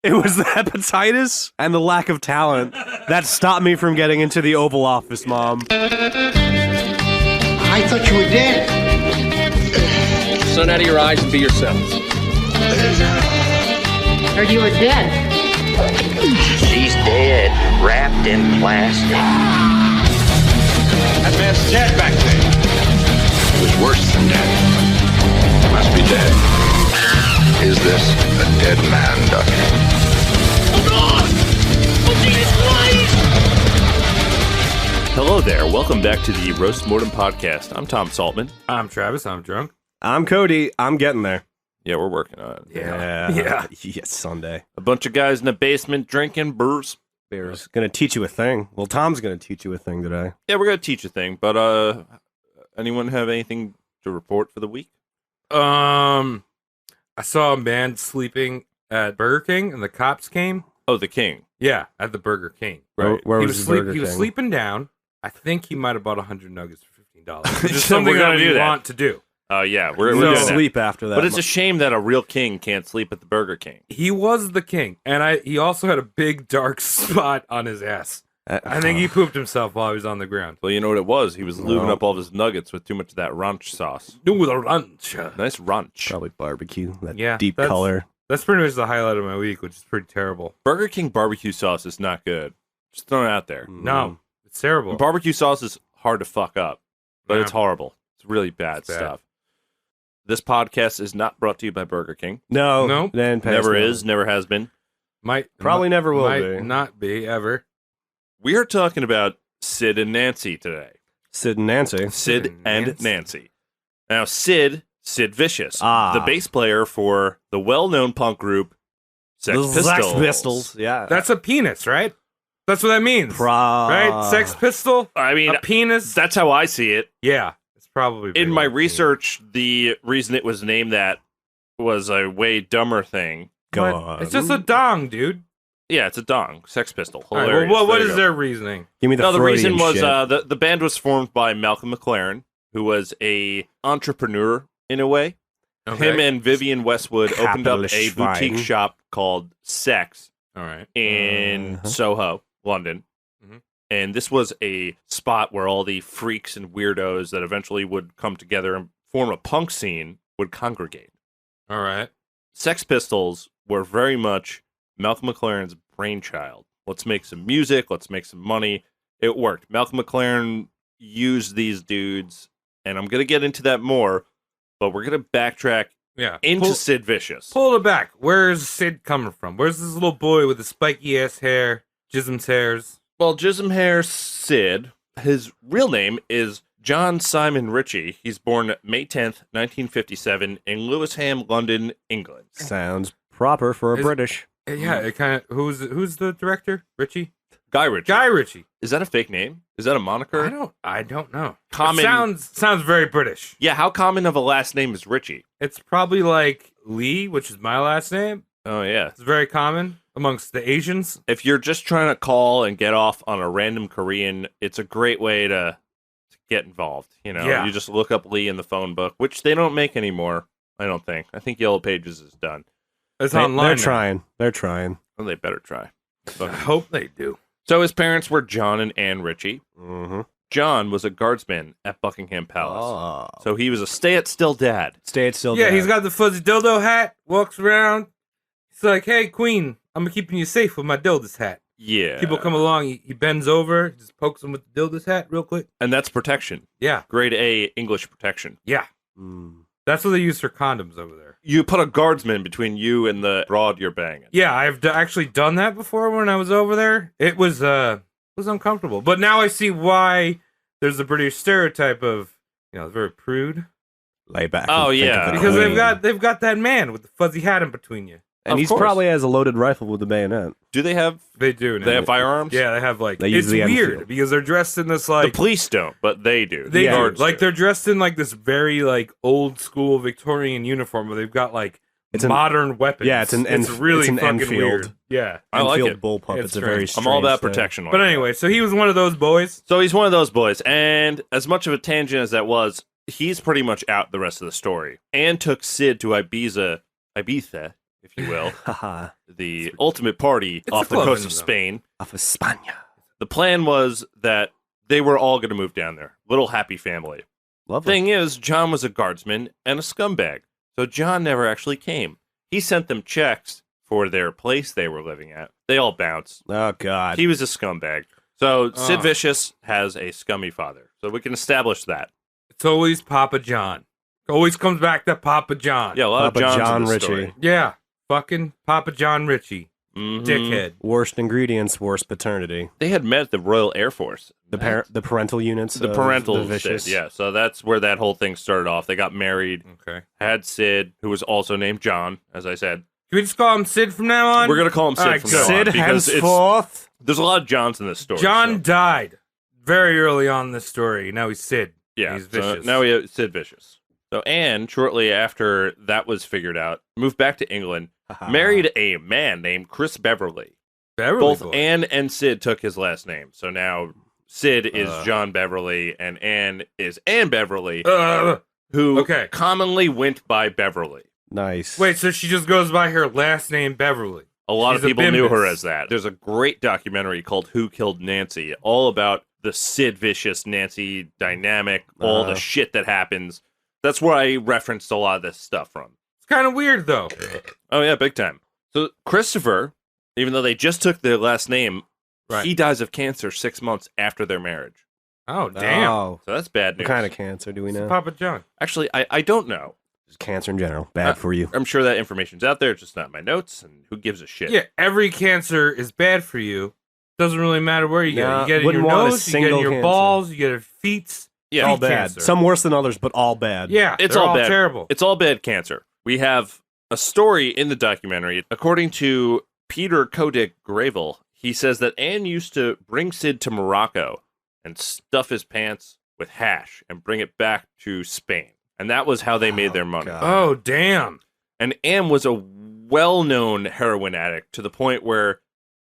It was the hepatitis and the lack of talent that stopped me from getting into the Oval Office, Mom. I thought you were dead. Sun out of your eyes and be yourselves. Heard you were dead. She's dead, wrapped in plastic. That man's dead back there. It was worse than dead. Must be dead. Is this a dead man, Doctor? Hello there. Welcome back to the Roast Mortem Podcast. I'm Tom Saltman. I'm Travis. I'm drunk. I'm Cody. I'm getting there. Yeah, we're working on it. Yeah. Yes, Sunday. A bunch of guys in the basement drinking beers. Bear's gonna teach you a thing. Well, Tom's gonna teach you a thing today. Yeah, we're going to teach a thing, but anyone have anything to report for the week? I saw a man sleeping at Burger King, and the cops came. Oh, the King. Yeah, at the Burger King. Right. Where was the Burger He was King? sleeping down. I think he might have bought 100 nuggets for $15. Which is So something we're gonna that do we that. want to do. Oh, yeah. We're So- doing that. sleep after that. But it's a shame that a real king can't sleep at the Burger King. He was the king, and he also had a big dark spot on his ass. I think he pooped himself while he was on the ground. Well, you know what it was? He was lubing up all of his nuggets with too much of that ranch sauce. Do the lunch. Nice ranch. probably barbecue. That Yeah, deep that's- color. That's pretty much the highlight of my week, which is pretty terrible. Burger King barbecue sauce is not good. Just throwing it out there. No, it's terrible. Barbecue sauce is hard to fuck up, but Yeah. it's horrible. It's really bad, It's bad. stuff. This podcast is not brought to you by Burger King. No, Nope. then pass Never that. is, never has been. Probably never will might be. not be ever. We are talking about Sid and Nancy today. Sid and Nancy. Sid and Nancy. Now, Sid Vicious, Ah. the bass player for the well-known punk group Sex The Pistols. Sex Pistols. Yeah. That's a penis, right? That's what that means, right? Sex pistol, I mean, a penis. that's how I see it. Yeah, it's probably In my bigger. research, the reason it was named that was a way dumber thing. Go What? on. It's just a dong, dude. Yeah, it's a dong. Sex Pistol. All right, Hilarious. well, what There you is go. their reasoning? Give me the No, the reason Freudian was shit. the band was formed by Malcolm McLaren, who was a entrepreneur in a way. Okay. Him and Vivian Westwood opened up Capitalist a boutique Schwein. shop called Sex All right. in Uh-huh. Soho, London. Mhm. And this was a spot where all the freaks and weirdos that eventually would come together and form a punk scene would congregate. All right. Sex Pistols were very much Malcolm McLaren's brainchild. Let's make some music. Let's make some money. It worked. Malcolm McLaren used these dudes, and I'm going to get into that more, but we're going to backtrack Yeah. into Sid Vicious. Pull it back. Where's Sid coming from? Where's this little boy with the spiky ass hair, Jism's hairs? Well, Jism Hair Sid, his real name is John Simon Ritchie. He's born May 10th, 1957 in Lewisham, London, England. Sounds proper for a Is- British. Yeah, it kind of. Who's the director? Richie? Guy Ritchie. Guy Ritchie. Is that a fake name? Is that a moniker? I don't know. Common- It sounds very British. Yeah, how common of a last name is Ritchie? It's probably like Lee, which is my last name. Oh, yeah. It's very common amongst the Asians. If you're just trying to call and get off on a random Korean, it's a great way to get involved. You know, Yeah. you just look up Lee in the phone book, which they don't make anymore. I don't think. I think Yellow Pages is done. It's They're online. now. trying. They're trying. Well, they better try. I hope they do. So his parents were John and Anne Ritchie. Mm-hmm. John was a guardsman at Buckingham Palace. Oh. So he was a stay-at-still dad. Stay it still. Yeah, down. he's got the fuzzy dildo hat, walks around. He's like, hey, Queen, I'm keeping you safe with my dildos hat. Yeah. People come along, he bends over, just pokes them with the dildos hat real quick. And that's protection. Yeah, Grade A English protection. yeah. Mm. That's what they use for condoms over there. You put a guardsman between you and the broad you're banging. Yeah, I've actually done that before when I was over there. It was uncomfortable. But now I see why there's a British stereotype of, very prude. Lay back. Oh, and think yeah. of the Because queen. they've got that man with the fuzzy hat in between you. And Of he's course. probably has a loaded rifle with a bayonet. Do they have They do. Now. they have firearms? Yeah, they have They use it's the weird Enfield. because they're dressed in this The police don't, but they do. They The do. guards Like do. they're dressed in like this very old school Victorian uniform where they've got like It's an- modern weapons. yeah, it's an really it's an fucking Enfield. weird. Yeah. I like Enfield it. bullpup. It's It's a very strange. I'm all about strange thing. protection. like But that. anyway, so he was one of those boys. So he's one of those boys, and as much of a tangent as that was, he's pretty much out the rest of the story. Anne took Sid to Ibiza, if you will, Haha. the ultimate party It's off a the club coast in of them. Spain. Off of España. The plan was that they were all going to move down there. Little happy family. Lovely. Thing is, John was a guardsman and a scumbag, so John never actually came. He sent them checks for their place they were living at. They all bounced. Oh, God. He was a scumbag. So Sid Oh. Vicious has a scummy father. So we can establish that. It's always Papa John. Always comes back to Papa John. Yeah, a lot Papa of Johns John in this Ritchie. story. Yeah. Fucking Papa John Ritchie. Mhm. Dickhead. Worst ingredients, worst paternity. They had met at the Royal Air Force. The parental units. The of parental the Vicious. Sid, yeah. So that's where that whole thing started off. They got married, Okay. had Sid, who was also named John, as I said. Can we just call him Sid from now on? We're going to call him Sid All right, from good. now on Sid because henceforth. there's a lot of Johns in this story. John so- died very early on in this story. Now he's Sid. Yeah, He's so vicious. now we have Sid Vicious. So Anne, shortly after that was figured out, moved back to England, married a man named Chris Beverly. Beverly Both boy. Anne and Sid took his last name. So now Sid is Uh. John Beverly and Anne is Anne Beverly, Uh, who okay. commonly went by Beverly. Nice. wait, so she just goes by her last name, Beverly. A lot She's of a people knew her bimbus. as that. There's a great documentary called Who Killed Nancy, all about the Sid Vicious Nancy dynamic, all the shit that happens. That's where I referenced a lot of this stuff from. It's kind of weird, though. Oh, yeah, big time. So Christopher, even though they just took their last name, Right. he dies of cancer 6 months after their marriage. Oh, damn. Oh. So that's bad What news. kind of cancer do we It's know? Papa John. Actually, I don't know. Just cancer in general. Bad for you. I'm sure that information's out there, it's just not in my notes, and who gives a shit? Yeah, every cancer is bad for you. Doesn't really matter where you get it. Nah, You get it in wouldn't your want a nose, you get it in single your cancer. balls, you get it in feet. Yeah. All Feet bad. cancer. Some worse than others, but all bad. It's Yeah, all they're all bad. terrible. It's all bad cancer. We have a story in the documentary. According to Peter Kodik Gravel, he says that Anne used to bring Sid to Morocco and stuff his pants with hash and bring it back to Spain. And that was how they made their money. God. Oh, damn. And Anne was a well-known heroin addict to the point where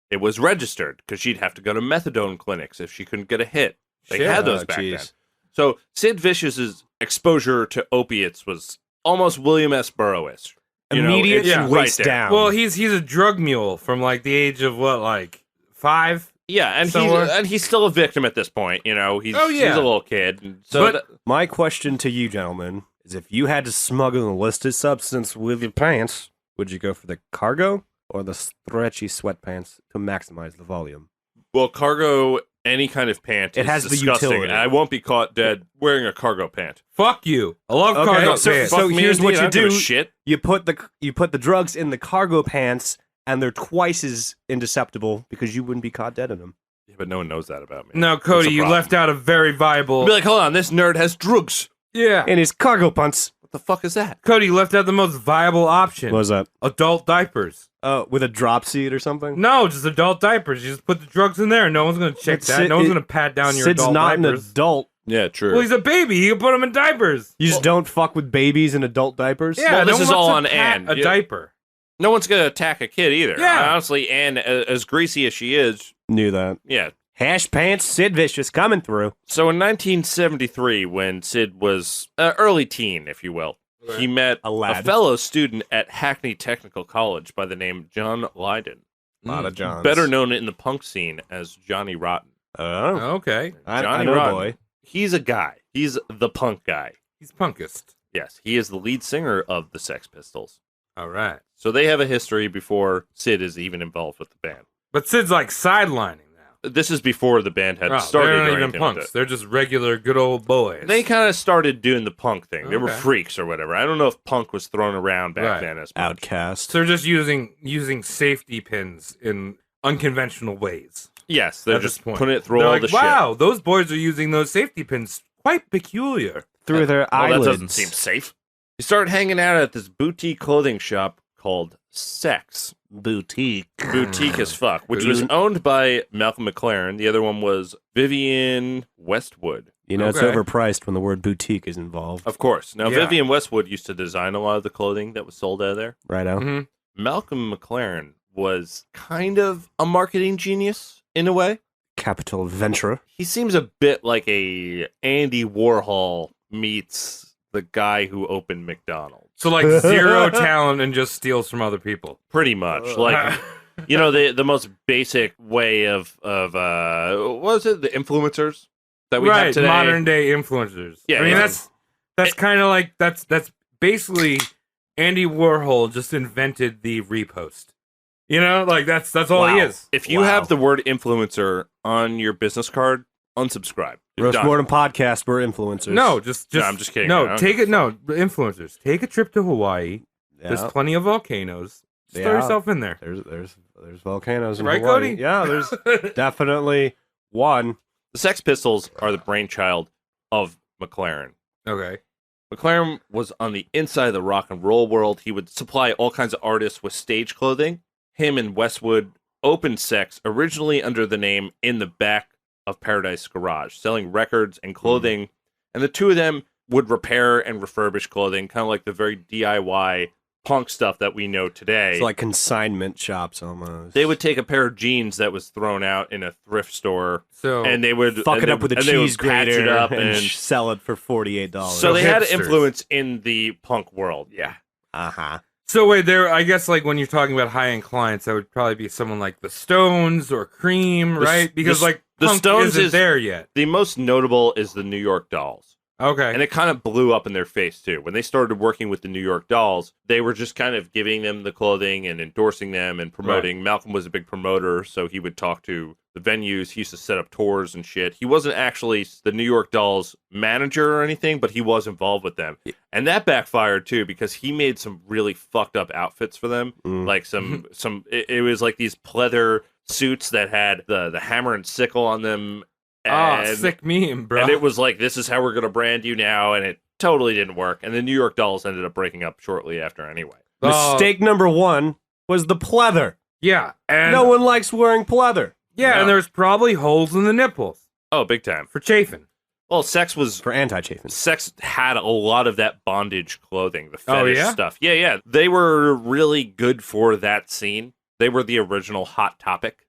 it was registered because she'd have to go to methadone clinics if she couldn't get a hit. They Shit. had those Oh, back jeez. then. So Sid Vicious's exposure to opiates was almost William S. Burroughs. Immediate it's and right waist there. down. Well, he's a drug mule from like the age of what, like 5? Yeah, and Somewhere. he's still a victim at this point. He's Oh, he's yeah. a little kid. And so But- that- My question to you, gentlemen, is if you had to smuggle an illicit substance with your pants, would you go for the cargo or the stretchy sweatpants to maximize the volume? well, cargo, any kind of pant, It is has the disgusting, utility. and I won't be caught dead wearing a cargo pant. Fuck you. I love Okay, cargo so- pants. so Fuck me here's what indeed, I you don't give a do. Shit. You put the drugs in the cargo pants, and they're twice as indisceptible because you wouldn't be caught dead in them. Yeah, but no one knows that about me. No, That's Cody, the you problem. left out a very viable. Be like, hold on, this nerd has drugs. Yeah. In his cargo pants. What the fuck is that? Cody, you left out the most viable option. What was that? Adult diapers. With a drop seat or something? No, just adult diapers. You just put the drugs in there. No one's going to check But that. Sid- No one's going to pat down your Sid's adult not diapers. an adult. Yeah, true. Well, he's a baby. You can put him in diapers. You just don't fuck with babies in adult diapers? Yeah, Well, this no is one all wants on to pat Anne. A Yeah. diaper. No one's gonna attack a kid either. Yeah. Honestly, Anne, as greasy as she is, Knew that. yeah. Hash pants, Sid Vicious coming through. So in 1973, when Sid was early teen, if you will, he met A lad. fellow student at Hackney Technical College by the name John Lydon, A lot of Johns. better known in the punk scene as Johnny Rotten. Oh. Okay. I Johnny know, Rotten. boy. He's a guy. He's the punk guy. He's punkist. Yes, he is the lead singer of the Sex Pistols. All right. So they have a history before Sid is even involved with the band. But Sid's like sidelining now. This is before the band had Oh, started. they're or not even anything like punks. that. They're just regular good old boys. They kind of started doing the punk thing. They were Okay. freaks or whatever. I don't know if punk was thrown around back Right. then as much. Outcast. So they're just using safety pins in unconventional ways. Yes, they're At this just point. putting it through They're all like, the wow, those boys are using those safety pins. Quite peculiar. Through their shit. Well, eyelids. that doesn't seem safe. He started hanging out at this boutique clothing shop called Sex. Boutique. Boutique as fuck, which was owned by Malcolm McLaren. The other one was Vivian Westwood. You know, it's Okay. overpriced when the word boutique is involved. Of course. Now, Yeah. Vivian Westwood used to design a lot of the clothing that was sold out of there. Right out. Mhm. Malcolm McLaren was kind of a marketing genius in a way. Capital Ventura. He seems a bit like a Andy Warhol meets the guy who opened McDonald's. So like zero talent and just steals from other people. Pretty much. Like, you know, the most basic way of what was it? The influencers that we have today. Modern day influencers. Yeah, I mean yeah. that's kind of like that's basically Andy Warhol just invented the repost. You know, like that's all he is. If you have the word influencer on your business card, unsubscribe. You're Roast done. Mortem Podcast, we're influencers. No, just No, I'm just kidding. No, I take it. No, influencers. Take a trip to Hawaii. Yeah. There's plenty of volcanoes. Just throw Yeah. yourself in there. There's volcanoes in Right, Hawaii. Cody? Yeah, there's definitely one. The Sex Pistols are the brainchild of McLaren. Okay. McLaren was on the inside of the rock and roll world. He would supply all kinds of artists with stage clothing. Him and Westwood opened Sex originally under the name In the Back of Paradise Garage, selling records and clothing. And the two of them would repair and refurbish clothing, kind of like the very DIY punk stuff that we know today. It's like consignment shops almost. They would take a pair of jeans that was thrown out in a thrift store, So and they would fuck and it they- up with a and they would cheese patch it grater up and sell it for $48. so they had hipsters. influence in the punk world. yeah. Uh-huh. So wait, there. I guess like when you're talking about high end clients, that would probably be someone like the Stones or Cream, right? Because like the punk Stones isn't is- there yet. The most notable is the New York Dolls. Okay. And it kind of blew up in their face, too. When they started working with the New York Dolls, they were just kind of giving them the clothing and endorsing them and promoting. Malcolm was a big promoter, so he would talk to the venues. He used to set up tours and shit. He wasn't actually the New York Dolls manager or anything, but he was involved with them. And that backfired, too, because he made some really fucked up outfits for them. Like it was like these pleather suits that had the hammer and sickle on them. And, sick meme, bro. and it was like, this is how we're going to brand you now. And it totally didn't work. And the New York Dolls ended up breaking up shortly after anyway. Mistake number one was the pleather. Yeah. And No one likes wearing pleather. yeah, No. and there's probably holes in the nipples Oh, big time. for chafing. Well, Sex For anti-chafing. Sex had a lot of that bondage clothing, the fetish yeah? stuff. Yeah. They were really good for that scene. They were the original Hot Topic.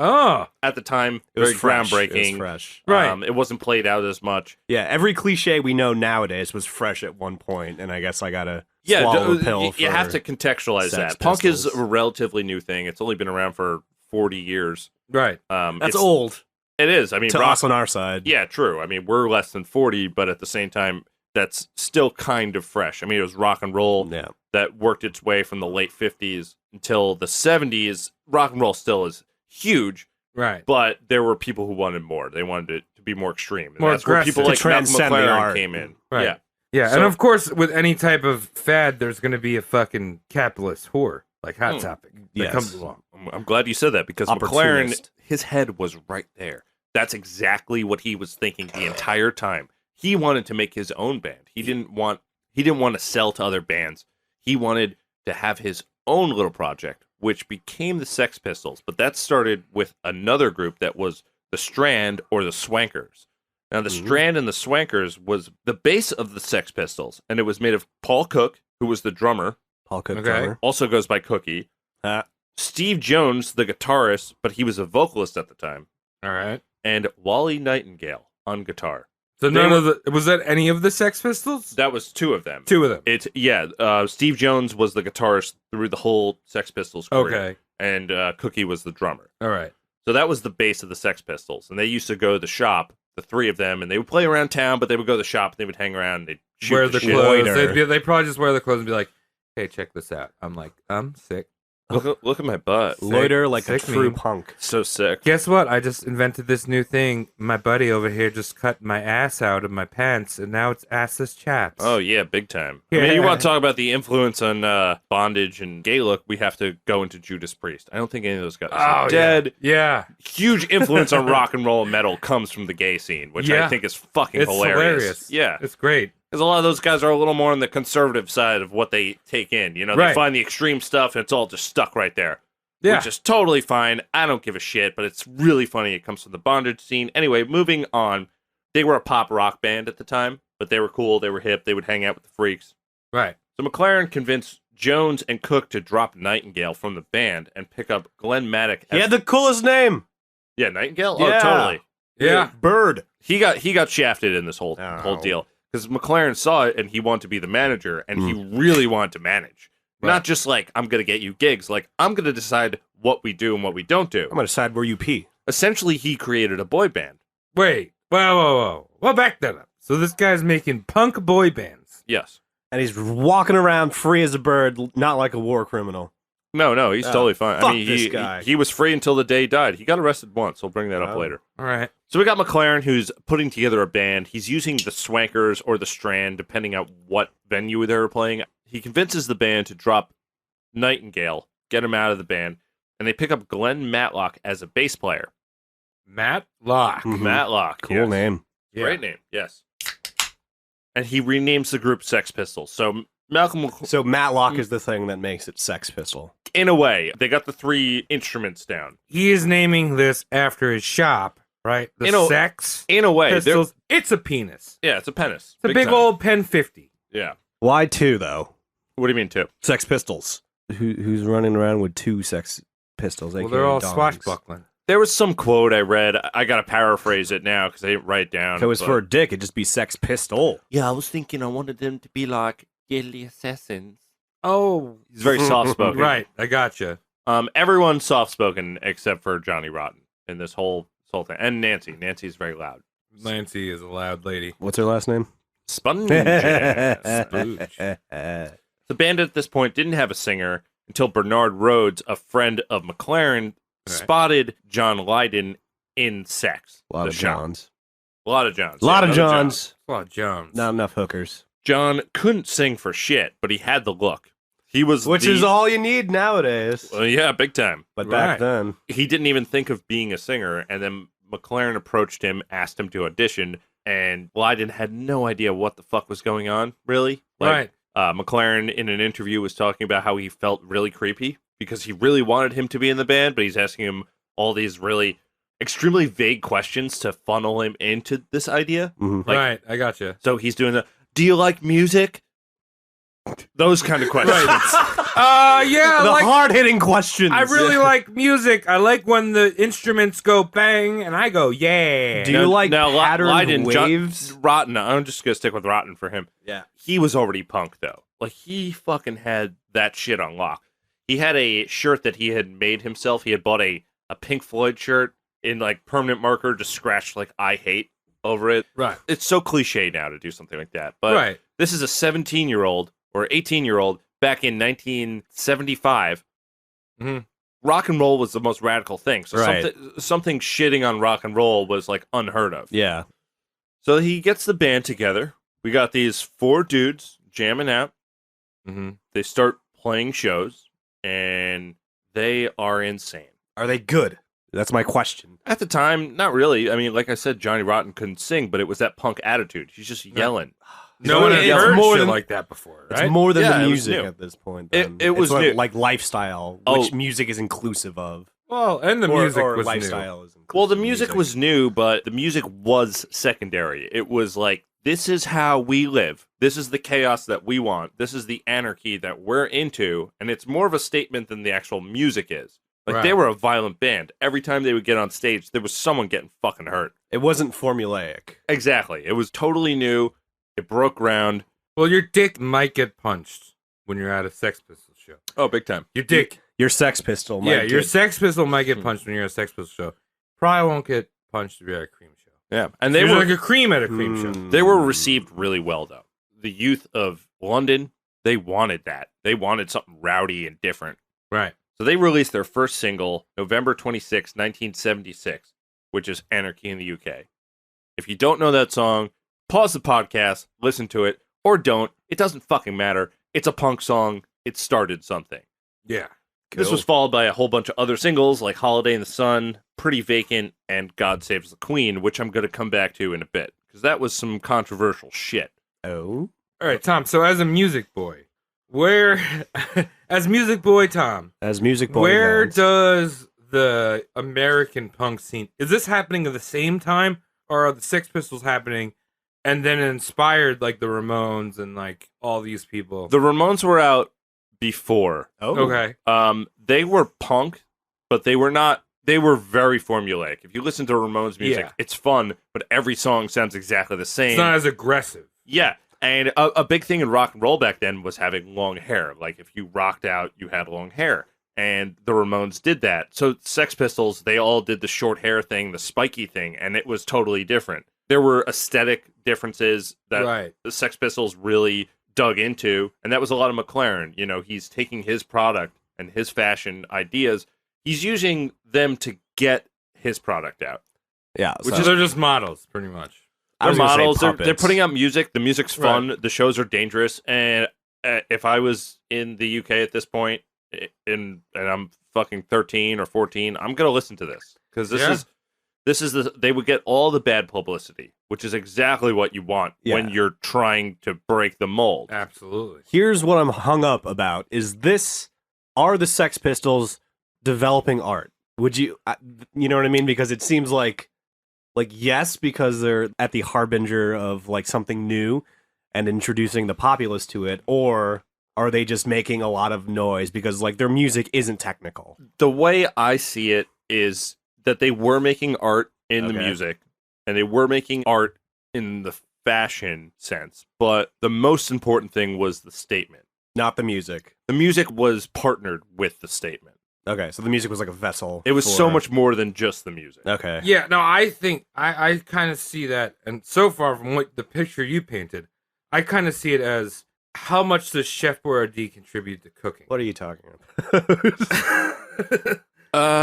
Oh. At the time, It was very fresh. groundbreaking. It was fresh. Right. It wasn't played out as much. Yeah, every cliche we know nowadays was fresh at one point, and I guess I gotta Yeah, swallow the pill you for have to contextualize Sex that. Punk is Pistols. a relatively new thing. It's only been around for 40 years. Right. That's It's- old It is. I mean, to rock, us on our side. yeah, true. I mean, we're less than 40, but at the same time, that's still kind of fresh. I mean, it was rock and roll Yeah. that worked its way from the late 50s until the 70s. Rock and roll still is huge, Right. but there were people who wanted more. They wanted it to be more extreme. And More that's where people aggressive. like To Malcolm transcend the McLaren art. came in. Right. Yeah. Yeah, So- and of course, with any type of fad, there's going to be a fucking capitalist whore like Hot Topic that Yes. comes along. I'm glad you said that because McLaren, Opportunist. his head was right there. That's exactly what he was thinking the entire time. He wanted to make his own band. He didn't want to sell to other bands. He wanted to have his own little project, which became the Sex Pistols. But that started with another group that was the Strand or the Swankers. Now, the Strand and the Swankers was the base of the Sex Pistols, and it was made of Paul Cook, who was the drummer, Paul Cook Okay. drummer. also goes by Cookie. Steve Jones, the guitarist, but he was a vocalist at the time, All right. and Wally Nightingale on guitar. So They none of the was that any of the Sex Pistols? That was two of them. Two of them. Steve Jones was the guitarist through the whole Sex Pistols career, Okay. and Cookie was the drummer. All right. So that was the base of the Sex Pistols, and they used to go to the shop, the three of them, and they would play around town, but they would go to the shop, and they would hang around, and they'd shoot Wear the shit. clothes. Loiter. They probably just wear the clothes and be like, "Hey, check this out." I'm like, "I'm sick." Look at my butt. Loiter like a Sick true meme. punk. So sick. Guess what? I just invented this new thing. My buddy over here just cut my ass out of my pants, and now it's assless chaps. Oh yeah, big time. I mean, you Yeah. want to talk about the influence on bondage and gay look? We have to go into Judas Priest. I don't think any of those guys are dead. Yeah. Huge influence on rock and roll and metal comes from the gay scene, which I Yeah. think is fucking It's hilarious. Yeah, It's great. because a lot of those guys are a little more on the conservative side of what they take in. You know, they Right. find the extreme stuff and it's all just stuck right there. Yeah. Which is totally fine. I don't give a shit, but it's really funny. It comes from the bondage scene. Anyway, moving on. They were a pop rock band at the time, but they were cool. They were hip. They would hang out with the freaks. Right. So McLaren convinced Jones and Cook to drop Nightingale from the band and pick up Glenn Maddock. He had the coolest name. Yeah, Nightingale? Yeah. Oh, totally. Yeah. Bird. He got shafted in this whole Oh. deal. because McLaren saw it and he wanted to be the manager, and he really wanted to manage. Right. Not just like, I'm going to get you gigs. Like, I'm going to decide what we do and what we don't do. I'm going to decide where you pee. Essentially, he created a boy band. Wait, whoa. Well, back that up. So this guy's making punk boy bands. Yes. And he's walking around free as a bird, not like a war criminal. No, he's totally fine. fuck I mean, this guy. he was free until the day he died. He got arrested once. We'll bring that up later. All right. So we got McLaren, who's putting together a band. He's using the Swankers or the Strand, depending on what venue they're playing. He convinces the band to drop Nightingale, get him out of the band, and they pick up Glenn Matlock as a bass player. Matlock. Matlock. Cool yes. name. Yeah. Great name, yes. And he renames the group Sex Pistols. So So Matlock is the thing that makes it Sex Pistol. in a way, they got the 3 instruments down. He is naming this after his shop, right? The Sex In a way, Pistols. It's a penis. yeah, it's a penis. It's a big time. old pen 50. Yeah. Why 2, though? What do you mean 2? Sex Pistols. Who's running around with 2 Sex Pistols? Well, aka they're all dogs? swashbuckling. There was some quote I read. I got to paraphrase it now because I didn't write it down. If it was but- for a dick, it'd just be Sex Pistol. Yeah, I was thinking I wanted them to be like deadly assassins. Oh, He's very soft-spoken. right. I gotcha. Everyone's soft-spoken except for Johnny Rotten in this whole thing. And Nancy. Nancy's very loud. Nancy is a loud lady. What's her last name? Sponge. Spooge. The band at this point didn't have a singer until Bernard Rhodes, a friend of McLaren, spotted John Lydon in Sex. A lot the of shop. Johns. A lot of Johns. A lot Yeah, of another Johns. A lot of Jones. Not enough hookers. John couldn't sing for shit, but he had the look. He was Which is all you need nowadays. Well, yeah, big time. But Right. back then, He didn't even think of being a singer, and then McLaren approached him, asked him to audition, and Lydon had no idea what the fuck was going on, really. Right. McLaren, in an interview, was talking about how he felt really creepy because he really wanted him to be in the band, but he's asking him all these really extremely vague questions to funnel him into this idea. Mhm. Like- right. I gotcha. So he's doing the, do you like music? Those kind of questions. Yeah. the like, hard-hitting questions. I really like music. I like when the instruments go bang and I go, yeah. Do you like Now, patterned Lydon, waves? Rotten, I'm just going to stick with Rotten for him. Yeah. He was already punk, though. Like, he fucking had that shit on lock. He had a shirt that he had made himself. He had bought a Pink Floyd shirt in, like, permanent marker, just scratched, like, I hate over it. Right. It's so cliche now to do something like that. But Right. this is a 17-year-old or 18-year-old back in 1975. Mhm. Rock and roll was the most radical thing. So Right. something shitting on rock and roll was, like, unheard of. Yeah. So he gets the band together. We got these 4 dudes jamming out. Mm-hmm. They start playing shows, and they are insane. Are they good? That's my question. At the time, not really. I mean, like I said, Johnny Rotten couldn't sing, but it was that punk attitude. He's just yelling. No one had It's heard more shit than- like that before, right? It's more than Yeah, the it was music new. at this point. It- then. it was It's what, new. like lifestyle, Oh. which music is inclusive of. Well, and the Or- music or was lifestyle is inclusive Well, the of music was new, but the music was secondary. It was like, this is how we live. This is the chaos that we want. This is the anarchy that we're into. And it's more of a statement than the actual music is. Like, they Right. were a violent band. Every time they would get on stage, there was someone getting fucking hurt. It wasn't formulaic. Exactly. It was totally new. It broke ground. Well, your dick might get punched when you're at a Sex Pistols show. Oh, big time. Your dick. Your Sex Pistol. Yeah, might your get- Sex Pistol might get punched when you're at a Sex Pistols show. Probably won't get punched if you're at a cream show. Yeah. And They they were like a cream at a cream show. they were received really well, though. The youth of London, they wanted that. They wanted something rowdy and different. Right. So they released their first single November 26, 1976, which is Anarchy in the UK. If you don't know that song, pause the podcast, listen to it, or don't. It doesn't fucking matter. It's a punk song. It started something. Yeah. This was followed by a whole bunch of other singles like Holiday in the Sun, Pretty Vacant, and God Saves the Queen, which I'm going to come back to in a bit, because that was some controversial shit. Oh. All right, Tom. So as a music boy, as music boy Tom, As music boy. where bands. does the American punk scene, is this happening at the same time, or are the Sex Pistols happening and then inspired like the Ramones and like all these people? The Ramones were out before. Oh. Okay. They were punk, but they were not. They were very formulaic. If you listen to Ramones music, Yeah. it's fun, but every song sounds exactly the same. It's not as aggressive. Yeah, and a big thing in rock and roll back then was having long hair. Like if you rocked out, you had long hair. And the Ramones did that. So Sex Pistols, they all did the short hair thing, the spiky thing, and it was totally different. There were aesthetic differences that the Sex Pistols really dug into, and that was a lot of McLaren. You know, he's taking his product and his fashion ideas, he's using them to get his product out. Yeah, which is they're just models, pretty much. They're models. They're putting out music. The music's fun. Right. The shows are dangerous. And if I was in the UK at this point, and I'm fucking 13 or 14, I'm gonna listen to this because this is they would get all the bad publicity, which is exactly what you want when you're trying to break the mold. Absolutely. Here's what I'm hung up about: are the Sex Pistols developing art? Would you know what I mean? Because it seems like yes, because they're at the harbinger of like something new and introducing the populace to it, or are they just making a lot of noise because like their music isn't technical? The way I see it is that they were making art in the music and they were making art in the fashion sense, but the most important thing was the statement, not the music. The music was partnered with the statement. Okay, so the music was like a vessel. It was so much more than just the music. Okay. Yeah, no, I think I kind of see that, and so far from what the picture you painted, I kind of see it as how much does Chef Boyardee contribute to cooking? What are you talking about?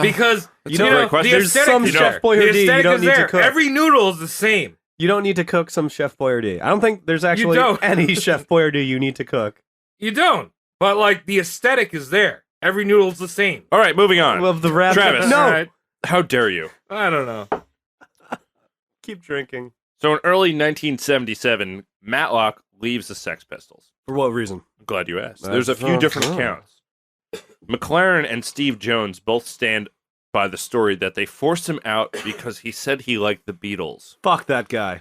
Because you know, the there's some Chef Boyardee you don't need to cook. Every noodle is the same. You don't need to cook some Chef Boyardee. I don't think there's actually any Chef Boyardee you need to cook. You don't. But like the aesthetic is there. Every noodle's the same. All right, moving on. Love the rap. Travis, no. Right. How dare you? I don't know. Keep drinking. So in early 1977, Matlock leaves the Sex Pistols. For what reason? I'm glad you asked. There's a few different accounts. McLaren and Steve Jones both stand by the story that they forced him out because he said he liked the Beatles. Fuck that guy.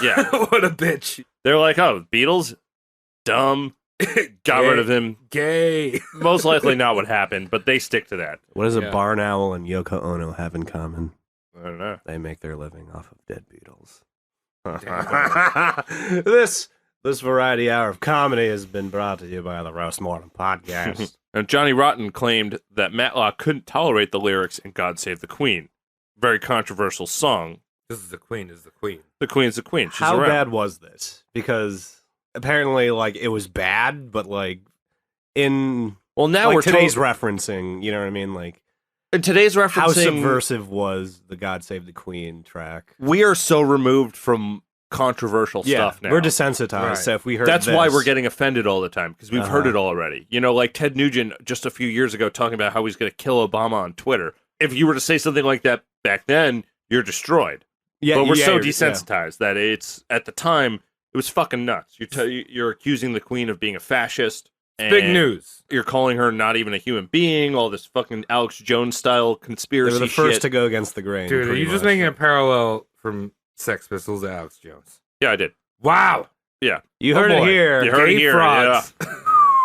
Yeah. What a bitch. They're like, oh, Beatles? Dumb. Got rid of him. Gay. Most likely not what happened, but they stick to that. What does a barn owl and Yoko Ono have in common? I don't know. They make their living off of dead Beatles. This variety hour of comedy has been brought to you by the Roast Mortem Podcast. And Johnny Rotten claimed that Matlock couldn't tolerate the lyrics in God Save the Queen. Very controversial song. This is the Queen is the Queen. The Queen's the Queen. She's How around. bad was this? Because apparently, like, it was bad, but like in now like, we're today's referencing, you know what I mean? Like in today's referencing, how subversive was the God Save the Queen track? We are so removed from controversial stuff now. We're desensitized. Right. So if we heard that's this, why we're getting offended all the time because we've heard it all already. You know, like Ted Nugent just a few years ago talking about how he's going to kill Obama on Twitter. If you were to say something like that back then, you're destroyed. Yeah, but we're so desensitized that it's at the time it was fucking nuts. You're accusing the Queen of being a fascist. It's big news. You're calling her not even a human being. All this fucking Alex Jones style conspiracy. They were the first shit. to go against the grain. Dude, are you just making a parallel from Sex Pistols to Alex Jones? Yeah, I did. Wow. Yeah, You heard it here. You heard it here. Frauds.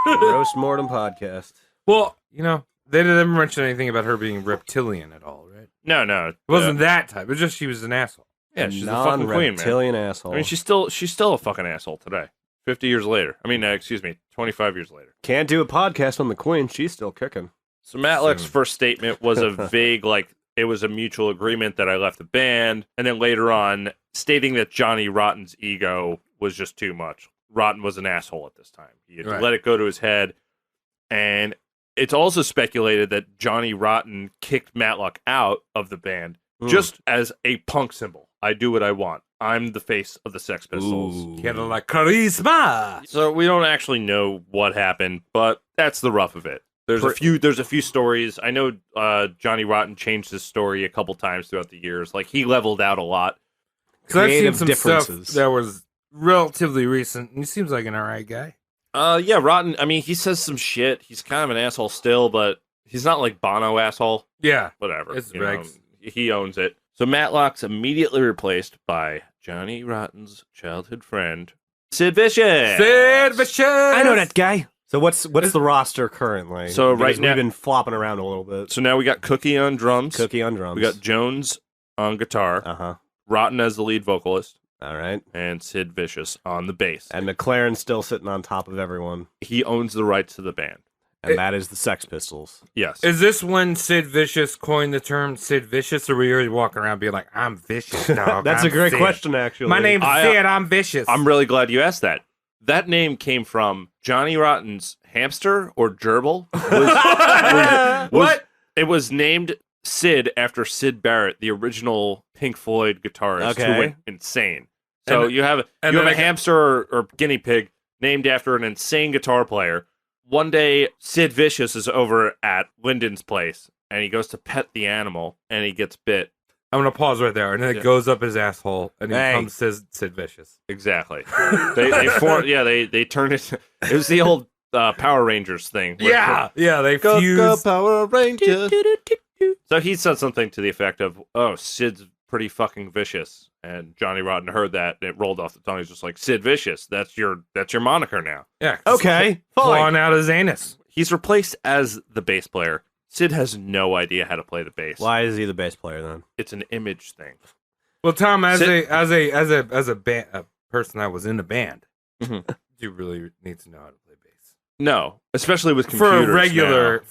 Yeah. Roast Mortem Podcast. Well, you know, they didn't mention anything about her being reptilian at all, right? No. It wasn't that type. It was just she was an asshole. Yeah, she's a fucking queen, man. Non-reptilian asshole. I mean, she's still a fucking asshole today. 50 years later. I mean, 25 years later. Can't do a podcast on the Queen. She's still kicking. So Matlock's first statement was a vague, like, it was a mutual agreement that I left the band. And then later on, stating that Johnny Rotten's ego was just too much. Rotten was an asshole at this time. He had to let it go to his head. And it's also speculated that Johnny Rotten kicked Matlock out of the band just as a punk symbol. I do what I want. I'm the face of the Sex Pistols. Get like charisma. So we don't actually know what happened, but that's the rough of it. There's a few stories. I know Johnny Rotten changed his story a couple times throughout the years. Like he leveled out a lot. So I've seen Creative some differences. stuff that was relatively recent. He seems like an alright guy. Yeah, Rotten. I mean, he says some shit. He's kind of an asshole still, but he's not like Bono asshole. Yeah, Whatever. it's you know, regs. he owns it. So Matlock's immediately replaced by Johnny Rotten's childhood friend, Sid Vicious. Sid Vicious. I know that guy. So what's the roster currently? So Because right now- we've been flopping around a little bit. So now we got Cookie on drums. Cookie on drums. We got Jones on guitar. Uh-huh. Rotten as the lead vocalist. All right. and Sid Vicious on the bass. And McLaren's still sitting on top of everyone. He owns the rights to the band. And that is the Sex Pistols. Yes. Is this when Sid Vicious coined the term Sid Vicious, or were you already walking around being like, I'm vicious, dog? That's I'm a great Sid. question, actually. My name's I, Sid, I'm vicious. I'm really glad you asked that. That name came from Johnny Rotten's hamster or gerbil. What? It was named Sid after Sid Barrett, the original Pink Floyd guitarist who Okay. went insane. So And- you have and a then hamster or guinea pig named after an insane guitar player. One day, Sid Vicious is over at Lyndon's place, and he goes to pet the animal, and he gets bit. I'm going to pause right there, and then it goes up his asshole, and he Hey. becomes Sid Vicious. Exactly. they turned it. It was the old Power Rangers thing. where- they Go fused. Power Rangers. So he said something to the effect of, "Oh, Sid's pretty fucking vicious," and Johnny Rotten heard that, and it rolled off the tongue. He's just like, "Sid Vicious, that's your moniker now." Yeah. Okay, Clawing fine. out his anus. He's replaced as the bass player. Sid has no idea how to play the bass. Why is he the bass player then? It's an image thing. Well, Tom, as Sid- a person that was in a band, Mhm. do you really need to know how to play bass No, especially with for computers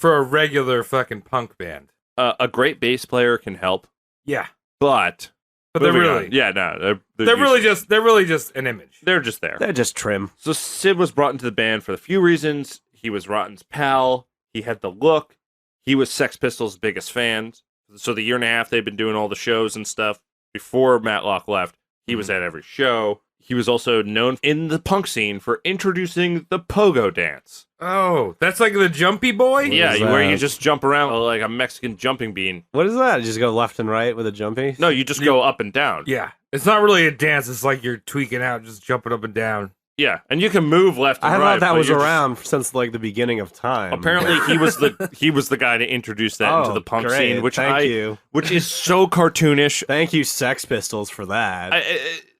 a regular fucking punk band? now. A great bass player can help, Yeah, but but they're moving really on. Yeah, no, they're really just an image. they're just there. They're just trim. So Sid was brought into the band for a few reasons. He was Rotten's pal. He had the look. He was Sex Pistols' biggest fan. So the year and a half they'd been doing all the shows and stuff before Matlock left, he was at every show. He was also known in the punk scene for introducing the pogo dance. Oh, that's like the Jumpy Boy. Yeah, is where you that? just jump around like a Mexican jumping bean. What is that? Just go left and right with a jumpy? No, you just go up and down. Yeah, it's not really a dance. It's like you're tweaking out, just jumping up and down. Yeah, and you can move left and I right. thought that but was you're just- around since like the beginning of time. Apparently, he was the guy to introduce that into the punk great. scene, which Thank you. which is so cartoonish. Thank you, Sex Pistols, for that.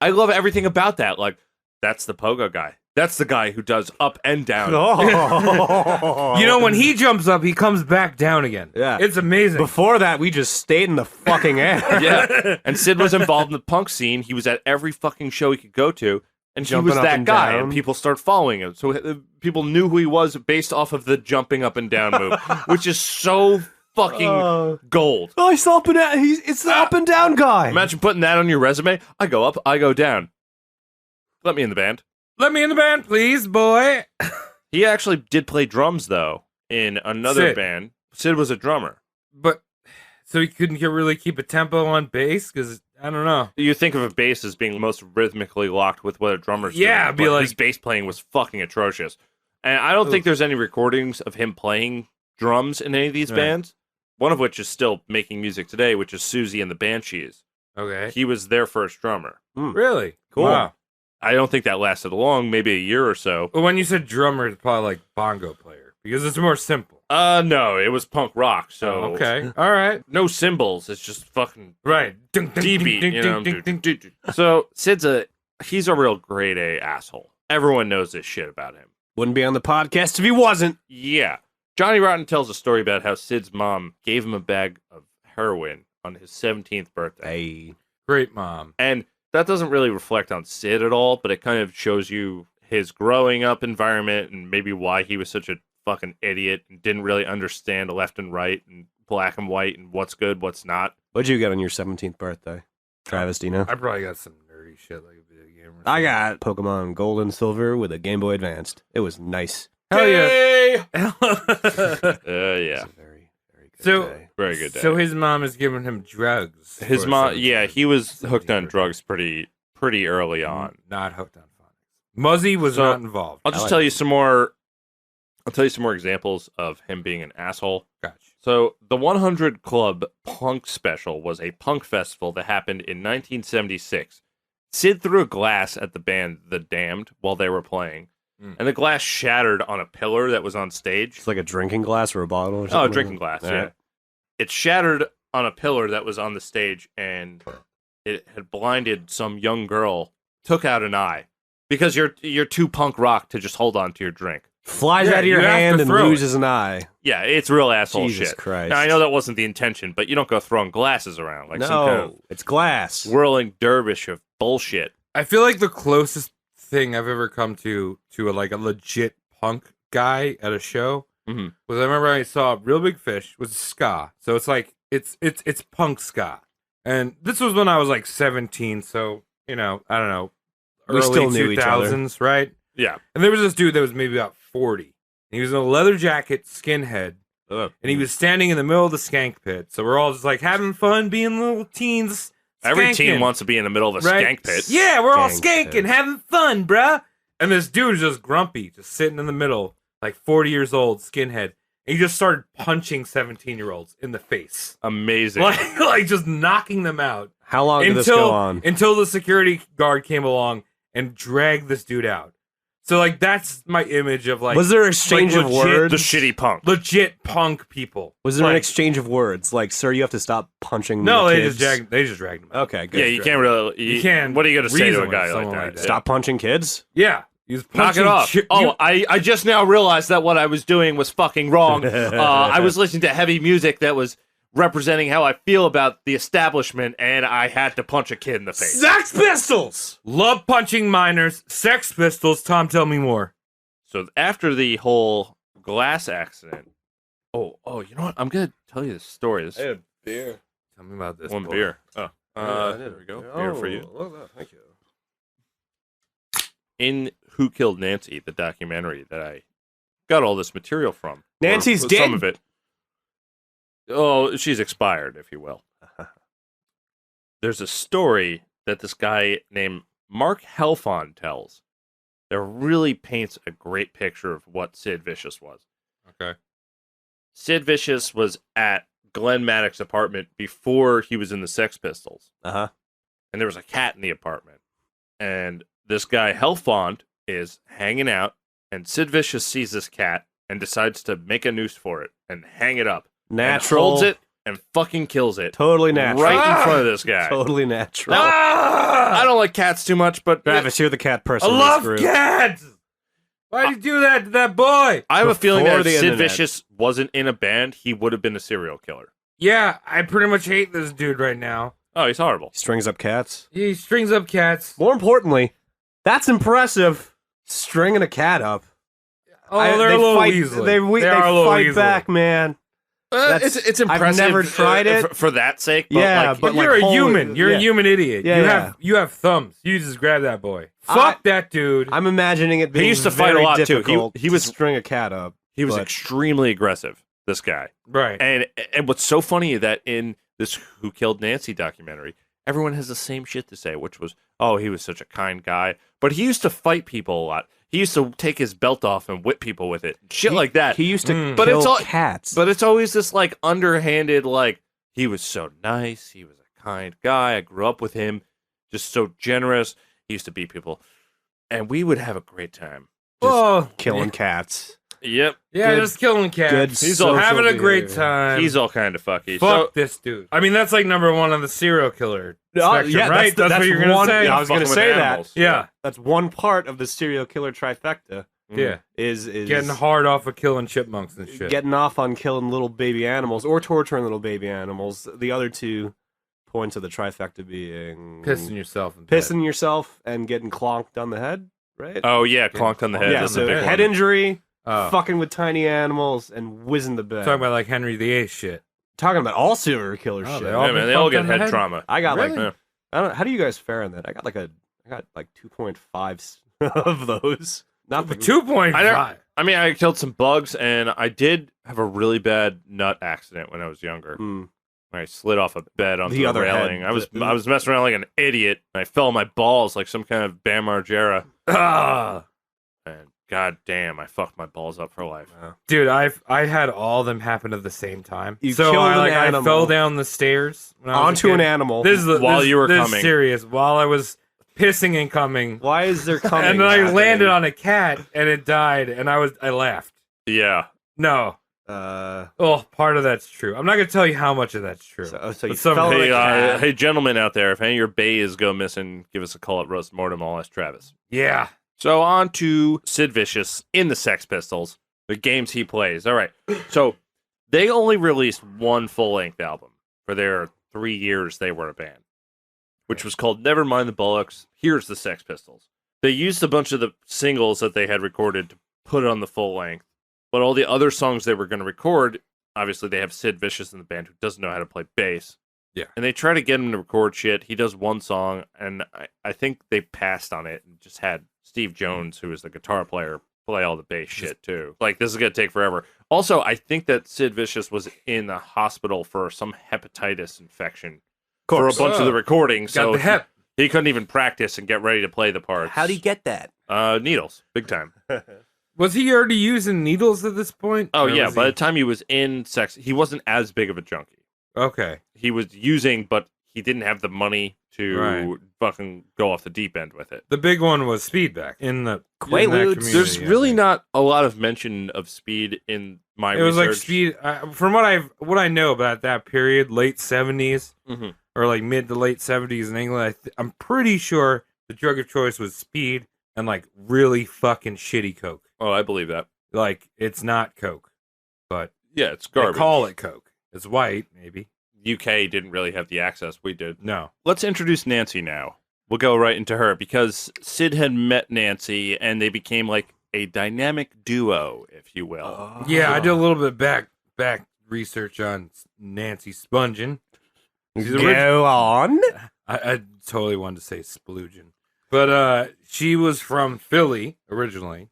I love everything about that. Like, that's the pogo guy. That's the guy who does up and down. Oh. You know, when he jumps up, he comes back down again. Yeah. It's amazing. Before that, we just stayed in the fucking air. Yeah, and Sid was involved in the punk scene. He was at every fucking show he could go to, and Jumping he was up that and guy, down. and people started following him. So people knew who he was based off of the jumping up and down move, which is so fucking gold. Oh, he's up and down. It's the up and down guy. Imagine putting that on your resume. I go up, I go down. Let me in the band. Let me in the band, please, boy. He actually did play drums, though, in another Sid. band. Sid was a drummer. But so he couldn't really keep a tempo on bass because I don't know. You think of a bass as being most rhythmically locked with what a drummer's Yeah, doing. it'd be but like- his bass playing was fucking atrocious. And I don't think there's any recordings of him playing drums in any of these Right. bands. One of which is still making music today, which is Susie and the Banshees. Okay. He was their first drummer. Really? Cool. Wow. I don't think that lasted long, maybe a year or so. Well, when you said drummer, it's probably like bongo player because it's more simple. No, it was punk rock, so Okay. All right. no cymbals. It's just fucking Right. Ding, ding, D ding, beat, ding, you know. ding, ding, ding. So Sid's he's a real grade A asshole. Everyone knows this shit about him. Wouldn't be on the podcast if he wasn't. Yeah. Johnny Rotten tells a story about how Sid's mom gave him a bag of heroin on his 17th birthday. Hey. Great mom. And that doesn't really reflect on Sid at all, but it kind of shows you his growing up environment and maybe why he was such a fucking idiot and didn't really understand left and right and black and white and what's good, what's not. What'd you get on your 17th birthday? Travis, do you know? I probably got some nerdy shit like a video game. Or I got Pokemon Gold and Silver with a Game Boy Advanced. It was nice. Hell yeah. Yeah. It was a very, very good So- day. Very good day. So his mom is giving him drugs. His for mom, 17th yeah, he was birthday. hooked on drugs pretty early on. Not hooked on phonics. Muzzy was So, not involved. I'll just like tell it. you some more. I'll tell you some more examples of him being an asshole. Gotcha. So the 100 Club Punk Special was a punk festival that happened in 1976. Sid threw a glass at the band The Damned while they were playing, and the glass shattered on a pillar that was on stage. It's like a drinking glass or a bottle or something. Oh, drinking glass, All yeah. right. It shattered on a pillar that was on the stage, and it had blinded some young girl, took out an eye. Because you're too punk rock to just hold on to your drink. Flies Yeah, out of your you have hand to and throw it. loses an eye. Yeah, it's real asshole Jesus shit. Christ. Now, I know that wasn't the intention, but you don't go throwing glasses around like some kind No, it's glass. of whirling dervish of bullshit. I feel like the closest thing I've ever come to a legit punk guy at a show Mhm. was I remember I saw Real Big Fish was ska. So it's like it's punk ska. And this was when I was like 17, so I don't know, We early still knew each other. 2000s, right? Yeah. And there was this dude that was maybe about 40. And he was in a leather jacket, skinhead, Ugh. and he was standing in the middle of the skank pit. So we're all just like having fun, being little teens. Every teen skanking. wants to be in the middle of a Right? skank pit. Yeah, we're all Skank skanking, pit. having fun, bruh. And this dude's just grumpy, just sitting in the middle, like 40 years old, skinhead. And he just started punching 17-year-olds in the face. Amazing. Like just knocking them out. How long did this go on? Until the security guard came along and dragged this dude out. So like that's my image of like Was there an exchange of legit- words? The shitty punk. legit punk people. Was there an Like, exchange of words? Like, sir, you have to stop punching No, the they kids. just dragged him out. Okay, good. Yeah, you can't really. You can't What are you going to say to reason a with guy like someone that? like that. Stop punching kids? Yeah. He was Knock punching it off. chi- I just now realized that what I was doing was fucking wrong. I was listening to heavy music that was representing how I feel about the establishment, and I had to punch a kid in the face. Sex Pistols! Love punching minors, Sex Pistols. Tom, tell me more. So after the whole glass accident, you know what? I'm gonna tell you this story. This a beer. Tell me about this. one boy. beer. There we go. Beer for you. Look at that. Thank you. In Who Killed Nancy, the documentary that I got all this material from. Nancy's Or dead? Some of it. Oh, she's expired, if you will. There's a story that this guy named Mark Helfond tells that really paints a great picture of what Sid Vicious was. Okay. Sid Vicious was at Glenn Maddox's apartment before he was in the Sex Pistols. Uh-huh. And there was a cat in the apartment. And this guy, Helfond, is hanging out, and Sid Vicious sees this cat and decides to make a noose for it and hang it up. Natural. And holds it and fucking kills it. Totally natural. Right in front of this guy. Totally natural. I don't like cats too much, but Travis, you're the cat person. I in this love group. cats. Why'd you do that to that boy? I have a feeling that Before if the Sid internet. Vicious wasn't in a band, he would have been a serial killer. Yeah, I pretty much hate this dude right now. Oh, he's horrible. Strings up cats. He strings up cats. More importantly, that's impressive. Stringing a cat up. Oh, I- they're they a little fight, weaselly. They are a little fight weaselly. back, man. That's- It's I've impressive. never tried it. for that sake. But Yeah, like, but But you're like, a holy- human. You're yeah. a human idiot. Yeah, You have thumbs. You just grab that boy. I- Fuck that dude. I'm imagining it being used to fight a very lot, too. He- difficult he was- to string a cat up. he was but- extremely aggressive. This guy. right. And what's so funny that in this Who Killed Nancy documentary, everyone has the same shit to say, which was, oh, he was such a kind guy. But he used to fight people a lot. He used to take his belt off and whip people with it. Shit like that. He used to But kill it's all- cats. But it's always this like underhanded, like, he was so nice. He was a kind guy. I grew up with him. Just so generous. He used to beat people. And we would have a great time. Oh, killing cats. Yep. yeah, good- just killing cats. good He's all social having a great behavior. time. He's all kind of fucky. Fuck this dude. I mean, that's like number one on the serial killer spectrum, yeah, right? That's what you're gonna one, say. Yeah, I was going to Fucking say with that. animals. Yeah, That's one part of the serial killer trifecta. yeah. Is Getting hard off of killing chipmunks and shit. getting off on killing little baby animals or torturing little baby animals. The other two points of the trifecta being Pissing yourself. In bed. pissing yourself and getting clonked on the head, right? Oh, yeah. Clonked on the head. yeah, That's so a big head one. injury, Oh. fucking with tiny animals, and whizzing the bed. Talking about like Henry VIII shit. Talking about all serial killer Oh, shit. they all Yeah, man, been they all fucked get on the head head? trauma. I got Really? like I don't. How do you guys fare on that? I got like 2.5 of those. Not the 2.5. I mean, I killed some bugs, and I did have a really bad nut accident when I was younger. Mm. I slid off a bed onto The the other railing. head. I was messing around like an idiot, and I fell on my balls like some kind of Bam Margera. Ah. And god damn, I fucked my balls up for life. Dude, I had all of them happen at the same time. You so killed I an animal. I fell down the stairs when I was a Onto kid. an animal. This is While you were this coming. Is serious. While I was pissing and coming, Why is there coming? and then I happening? landed on a cat and it died, and I laughed. Yeah. No. Oh, part of that's true. I'm not gonna tell you how much of that's true. So you But some- fell on a Hey, cat. hey, gentlemen out there, if any of your bays go missing, give us a call at Roast Mortem. I'll ask Travis. Yeah. So on to Sid Vicious in the Sex Pistols, the games he plays. All right. So they only released one full-length album for their 3 years they were a band, which was called Never Mind the Bollocks, Here's the Sex Pistols. They used a bunch of the singles that they had recorded to put it on the full length, but all the other songs they were going to record, obviously they have Sid Vicious in the band who doesn't know how to play bass. Yeah. And they try to get him to record shit. He does one song, and I think they passed on it and just had Steve Jones, who is the guitar player, play all the bass shit too. Like, this is going to take forever. Also, I think that Sid Vicious was in the hospital for some hepatitis infection for a bunch of the recordings. Got So the hep. he couldn't even practice and get ready to play the parts. How'd he get that? Needles, big time. Was he already using needles at this point? Oh, Or yeah. was By he- the time he was in sex, he wasn't as big of a junkie. Okay. He was using, but he didn't have the money to Right. fucking go off the deep end with it. The big one was speedback in the Quaaludes. in that community, There's I really think. not a lot of mention of speed in my It was like research. speed. From what I know about that period, late 70s Mhm. or like mid to late 70s in England, I'm pretty sure the drug of choice was speed and like really fucking shitty coke. Oh, I believe that. Like it's not coke, but Yeah, it's they garbage. call it coke. It's white, maybe. UK didn't really have the access we did. No. Let's introduce Nancy now. We'll go right into her because Sid had met Nancy and they became like a dynamic duo, if you will. Yeah, I did a little bit back research on Nancy Spungen. She's Go on. I totally wanted to say sploogen. But she was from Philly originally.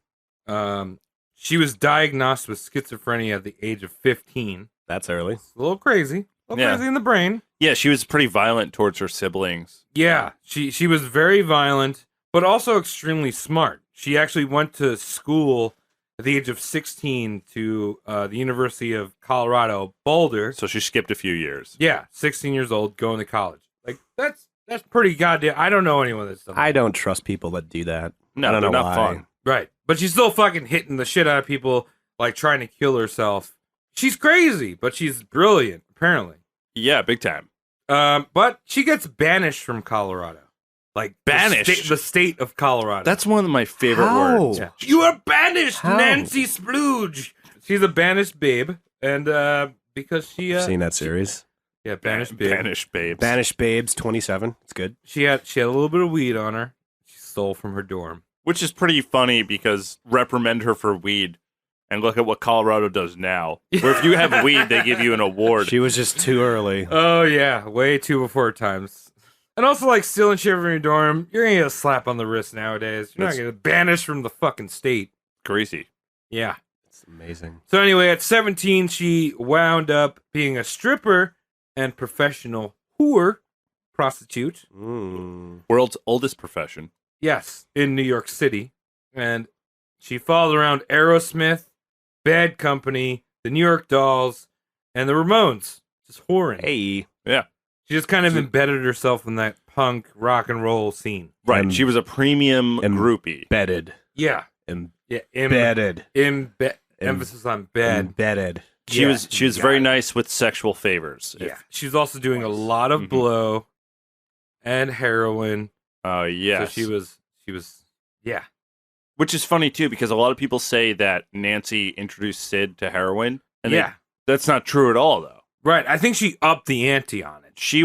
She was diagnosed with schizophrenia at the age of 15. That's early. It's a little crazy. A little Yeah. crazy in the brain. Yeah, she was pretty violent towards her siblings. Yeah, she was very violent, but also extremely smart. She actually went to school at the age of 16 to the University of Colorado, Boulder. So she skipped a few years. Yeah, 16 years old, going to college. Like that's pretty goddamn. I don't know anyone that's done that. I don't trust people that do that. No, I don't they're know not why. fun. Right, but she's still fucking hitting the shit out of people, like trying to kill herself. She's crazy, but she's brilliant, apparently. Yeah, big time. But she gets banished from Colorado. Like Banished? the state of Colorado. That's one of my favorite How? words. Yeah. You are banished, How? Nancy Splooge. She's a banished babe, and because she I've seen that series. yeah, banished babe. Banished babes. Banished Babes 27. It's good. She had a little bit of weed on her. She stole from her dorm. Which is pretty funny because reprimand her for weed and look at what Colorado does now. Where if you have weed, they give you an award. She was just too early. Oh yeah, way too before her times. And also, like stealing shit from your dorm, you're gonna get a slap on the wrist nowadays. You're not gonna get banished from the fucking state. Greasy. Yeah. It's amazing. So anyway, at 17, she wound up being a stripper and professional whore, prostitute. World's oldest profession. Yes, in New York City. And she followed around Aerosmith, Bad Company, the New York Dolls, and the Ramones. Just whoring. Hey. Yeah. She just kind of embedded herself in that punk rock and roll scene. Right. Em- she was a premium em- groupie. Embedded. Yeah. Embedded. Yeah. Emphasis on bed. Embedded. She Yeah, was you very got it. nice with sexual favors. Yeah. She's also doing a lot of Mhm. blow and heroin. Oh, yes. So she was, yeah. Which is funny, too, because a lot of people say that Nancy introduced Sid to heroin. And Yeah. that's not true at all, though. Right. I think she upped the ante on it. She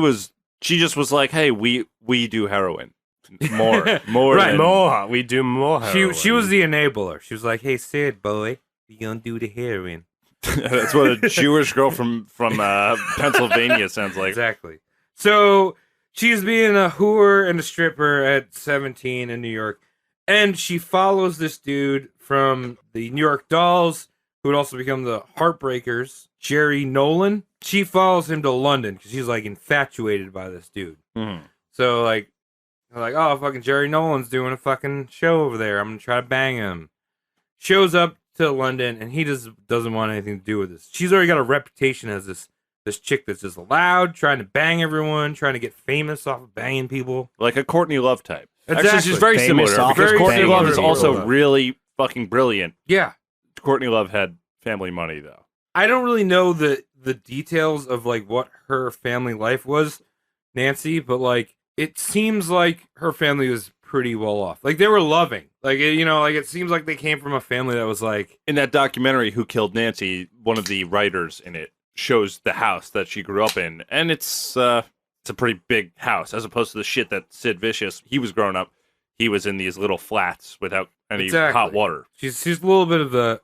just was like, hey, we do heroin. More. Right. than- More. We do more. She was the enabler. She was like, "Hey, Sid, boy, you gonna do the heroin?" That's what a Jewish girl from Pennsylvania sounds like. Exactly. So she's being a whore and a stripper at 17 in New York, and she follows this dude from the New York Dolls, who would also become the Heartbreakers, Jerry Nolan. She follows him to London because she's like infatuated by this dude. Mhm. So like, they're like, oh, fucking Jerry Nolan's doing a fucking show over there. I'm gonna try to bang him. Shows up to London, and he just doesn't want anything to do with this. She's already got a reputation as this chick that's just loud, trying to bang everyone, trying to get famous off of banging people. Like a Courtney Love type. Actually, Exactly. she's very Famous similar off because very Courtney Love similar is to also Love. really fucking brilliant. Yeah. Courtney Love had family money, though. I don't really know the details of like what her family life was, Nancy, but like it seems like her family was pretty well off. Like they were loving. Like like it seems like they came from a family that was like In that documentary, Who Killed Nancy, one of the writers in it shows the house that she grew up in, and it's It's a pretty big house, as opposed to the shit that Sid Vicious, he was growing up. He was in these little flats without any hot water. She's a little bit of a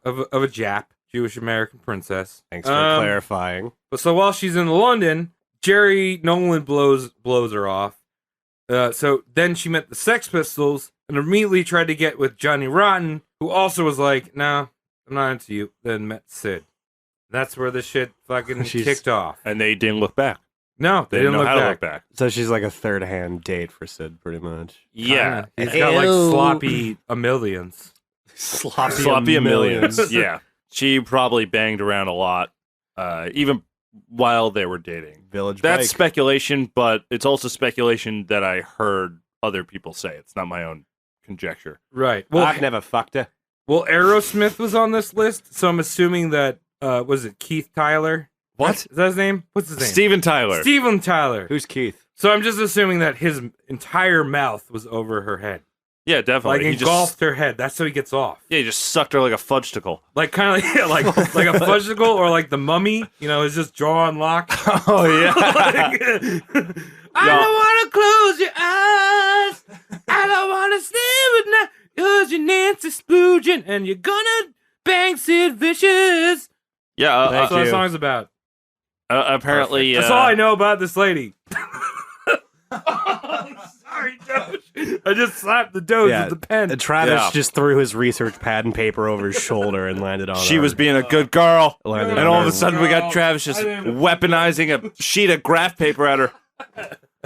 Jap, Jewish American princess. Thanks for clarifying. But so while she's in London, Jerry Nolan blows her off. So then she met the Sex Pistols and immediately tried to get with Johnny Rotten, who also was like, "No, I'm not into you." Then met Sid. That's where the shit fucking kicked off. And they didn't look back. No, they didn't know how look to look back. So she's like a third-hand date for Sid, pretty much. Yeah. He's got like sloppy a millions. Sloppy a millions. Yeah. She probably banged around a lot, even while they were dating. Village That's Bike. speculation, but it's also speculation that I heard other people say. It's not my own conjecture. Right. Well, I've never fucked her. Well, Aerosmith was on this list, so I'm assuming that was it Keith Tyler? What? Is that his name? What's his name? Steven Tyler. Steven Tyler. Who's Keith? So I'm just assuming that his entire mouth was over her head. Yeah, definitely. Like engulfed her head. That's how he gets off. Yeah, he just sucked her like a fudgesticle. Like kind of like a fudgesicle or like the Mummy. You know, it's just jaw unlocked. Oh yeah. I don't want to close your eyes. I don't want to sleep at night. Cause you're Nancy Splugen and you're gonna bang Sid Vicious. Yeah, That's what the song's about. Apparently, that's all I know about this lady. Sorry, Doge. I just slapped the Doge with the pen. Travis just threw his research pad and paper over his shoulder and landed on She her. was being a good girl, Landed and on all her. of a sudden we got Travis just weaponizing a sheet of graph paper at her.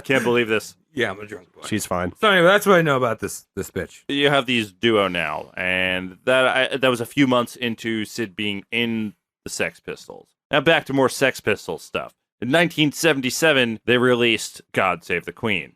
Can't believe this. Yeah, I'm a drunk boy. She's fine. So anyway, that's what I know about this bitch. You have these duo now, and that was a few months into Sid being in the Sex Pistols. Now back to more Sex Pistols stuff. In 1977, they released God Save the Queen,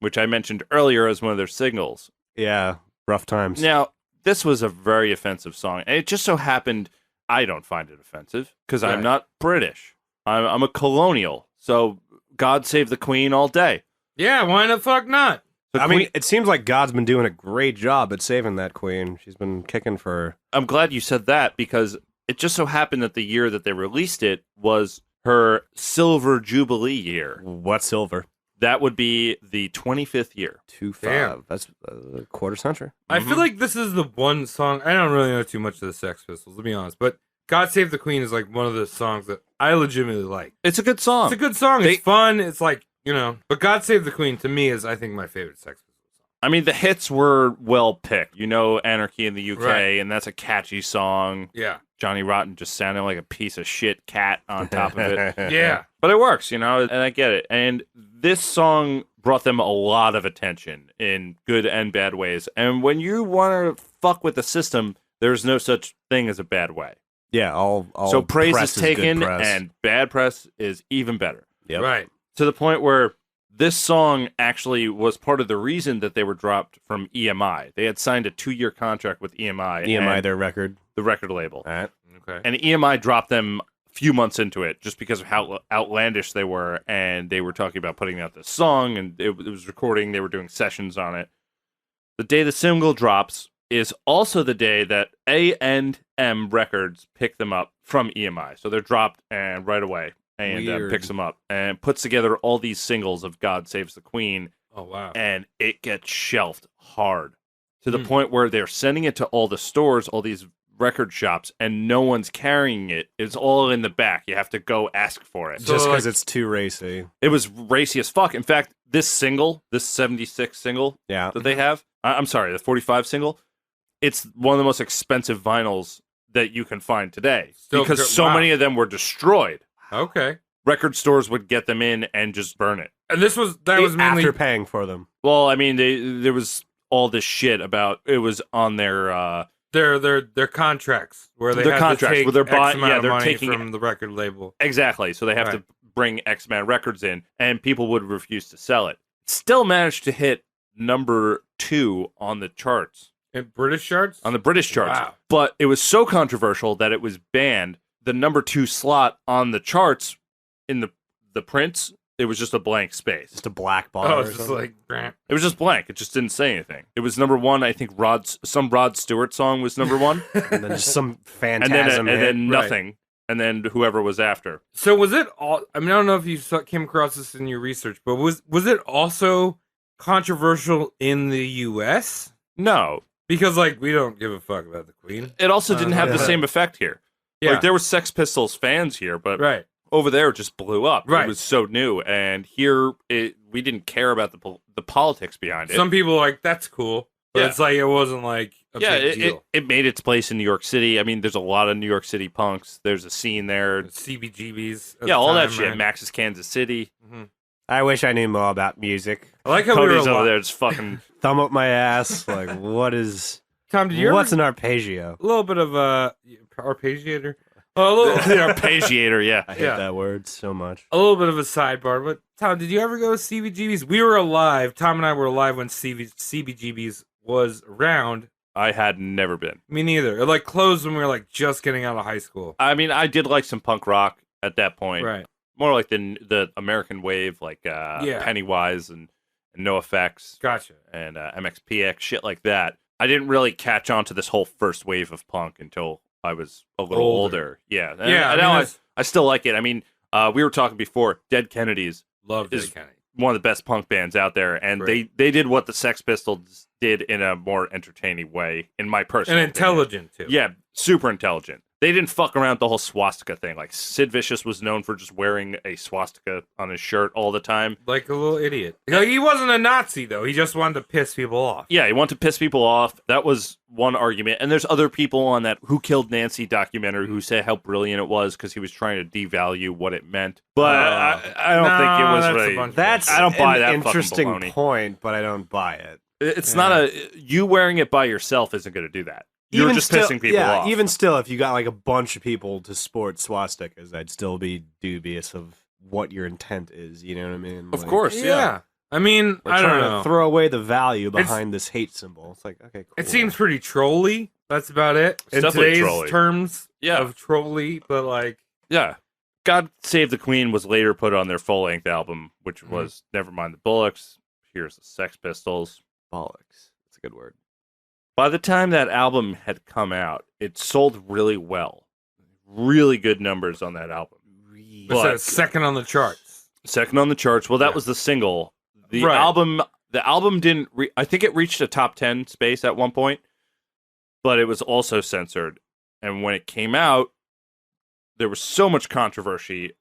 which I mentioned earlier as one of their singles. Yeah, rough times. Now, this was a very offensive song, and it just so happened I don't find it offensive because I'm not British. I'm a colonial, so God Save the Queen all day. Yeah, why the fuck not? I mean, it seems like God's been doing a great job at saving that queen. She's been kicking for... I'm glad you said that because it just so happened that the year that they released it was her silver jubilee year. What silver? That would be the 25th year. 2-5. Damn. That's a quarter century. I feel like this is the one song. I don't really know too much of the Sex Pistols, to be honest, but God Save the Queen is like one of the songs that I legitimately like. It's a good song. It's a good song. It's fun. It's like, you know, but God Save the Queen to me is, I think, my favorite Sex Pistols song. I mean, the hits were well picked. You know, Anarchy in the UK, Right. and that's a catchy song. Yeah. Johnny Rotten just sounded like a piece of shit cat on top of it. Yeah. But it works, you know, and I get it. And this song brought them a lot of attention in good and bad ways. And when you want to fuck with the system, there's no such thing as a bad way. Yeah, all So praise press is taken, good press. and bad press is even better. Yep. Right. To the point where this song actually was part of the reason that they were dropped from EMI. They had signed a 2-year contract with EMI. EMI, and their record. the record label. All right. Okay. And EMI dropped them a few months into it just because of how outlandish they were. And they were talking about putting out this song, and it was recording. They were doing sessions on it. The day the single drops is also the day that A&M Records pick them up from EMI. So they're dropped and right away. And Weird. picks them up and puts together all these singles of God Saves the Queen. Oh, wow. And it gets shelved hard to the point where they're sending it to all the stores, all these record shops, and no one's carrying it. It's all in the back. You have to go ask for it. So, Just because like- it's too racy. It was racy as fuck. In fact, this single, this 76 single Yeah. that they have, I'm sorry, the 45 single, it's one of the most expensive vinyls that you can find today Still because go- so wow. many of them were destroyed. Okay. Record stores would get them in and just burn it. And that was mainly After paying for them. Well, I mean, there was all this shit about it was on their their contracts where they Their have contracts, to take where they're X buy- amount yeah, of they're money taking- from the record label. exactly. So they have Right. to bring X amount of records in, and people would refuse to sell it. Still managed to hit number 2 on the charts, In British charts? on the British charts. Wow. But it was so controversial that it was banned. The number 2 slot on the charts in the prints, it was just a blank space. Just a black bar. Oh, or it's just something. like brr. It was just blank. It just didn't say anything. It was number 1. I think some Rod Stewart song was number 1, And then just some and phantasm then hit. nothing. and then whoever was after. So was it all? I mean, I don't know if you came across this in your research, but was it also controversial in the U.S.? No, Because like we don't give a fuck about the Queen. it also didn't have the yeah. same effect here. Yeah, Like there were Sex Pistols fans here, but right. over there it just blew up. Right. It was so new, and here we didn't care about the politics behind it. Some people are like that's cool, but Yeah. it's like it wasn't like a big deal. it made its place in New York City. I mean, there's a lot of New York City punks. There's a scene there. CBGBs. at Yeah, the all that time, shit. right? Max's Kansas City. I wish I knew more about music. I like how Cody's we were over there just fucking. Thumb up my ass. Like, what is? Tom, did you What's ever an arpeggio? a little bit of arpeggiator? A little, Arpeggiator, yeah. I hate Yeah. that word so much. a little bit of a sidebar. But Tom, did you ever go to CBGBs? We were alive. Tom and I were alive when CBGBs was around. I had never been. Me neither. It like closed when we were like just getting out of high school. I mean, I did like some punk rock at that point. Right. More like the American wave, like Pennywise and NoFX Gotcha. and MXPX, shit like that. I didn't really catch on to this whole first wave of punk until I was a little older. Yeah. And Yeah, I mean, now that's- I still like it. I mean, we were talking before, Dead Kennedys Love is Dead Kennedy. one of the best punk bands out there, and Right. they did what the Sex Pistols did in a more entertaining way, in my personal And opinion. intelligent too. Yeah, super intelligent. They didn't fuck around with the whole swastika thing. Like Sid Vicious was known for just wearing a swastika on his shirt all the time. Like a little idiot. Like he wasn't a Nazi though. He just wanted to piss people off. Yeah, he wanted to piss people off. That was one argument. And there's other people on that Who Killed Nancy documentary who say how brilliant it was because he was trying to devalue what it meant. But I don't think it was that's a really. bunch of That's I don't buy an that fucking interesting baloney. point, but I don't buy it. It's not a you wearing it by yourself isn't going to do that. You're just still, pissing people off. Even still, if you got like a bunch of people to sport swastikas, I'd still be dubious of what your intent is. You know what I mean? Of Like, course, yeah. I mean, we're I don't trying know. to throw away the value behind this hate symbol. It's like, okay, cool. It seems pretty trolly. That's about it. In definitely today's trolly. terms Yeah. of trolly, but like Yeah. God Save the Queen was later put on their full-length album, which was Nevermind the Bollocks, Here's the Sex Pistols. bollocks. That's a good word. By the time that album had come out, it sold really well. Really good numbers on that album. it's But- a second on the charts. Second on the charts. Well, that Yeah. was the single. The Right. album didn't I think it reached a top 10 space at one point, but it was also censored. And when it came out, there was so much controversy.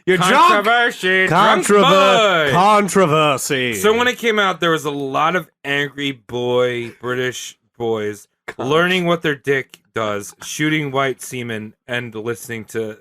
You're drunk. Controversy. Drunk boy. Controversy. So when it came out, there was a lot of angry British boys learning what their dick does, shooting white semen, and listening to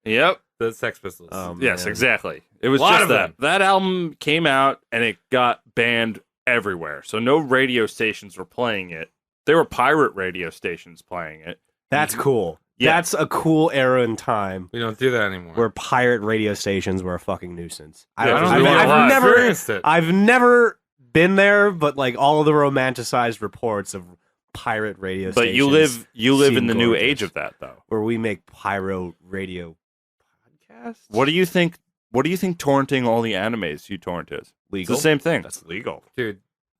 Yep. the Sex Pistols. Yes, man. exactly. It was A lot just of that. them. That album came out and it got banned everywhere. So no radio stations were playing it. There were pirate radio stations playing it. That's cool. Yeah. That's a cool era in time We don't do that anymore. where pirate radio stations were a fucking nuisance. Yeah, I don't I've- think I've I've never- experienced it. I've never been there, but like all of the romanticized reports of pirate radio But stations. you live in seem the new gorgeous. age of that though. where we make pyro radio podcasts. What do you think torrenting all the animes you torrent is? It's legal? the same thing. That's legal. Dude,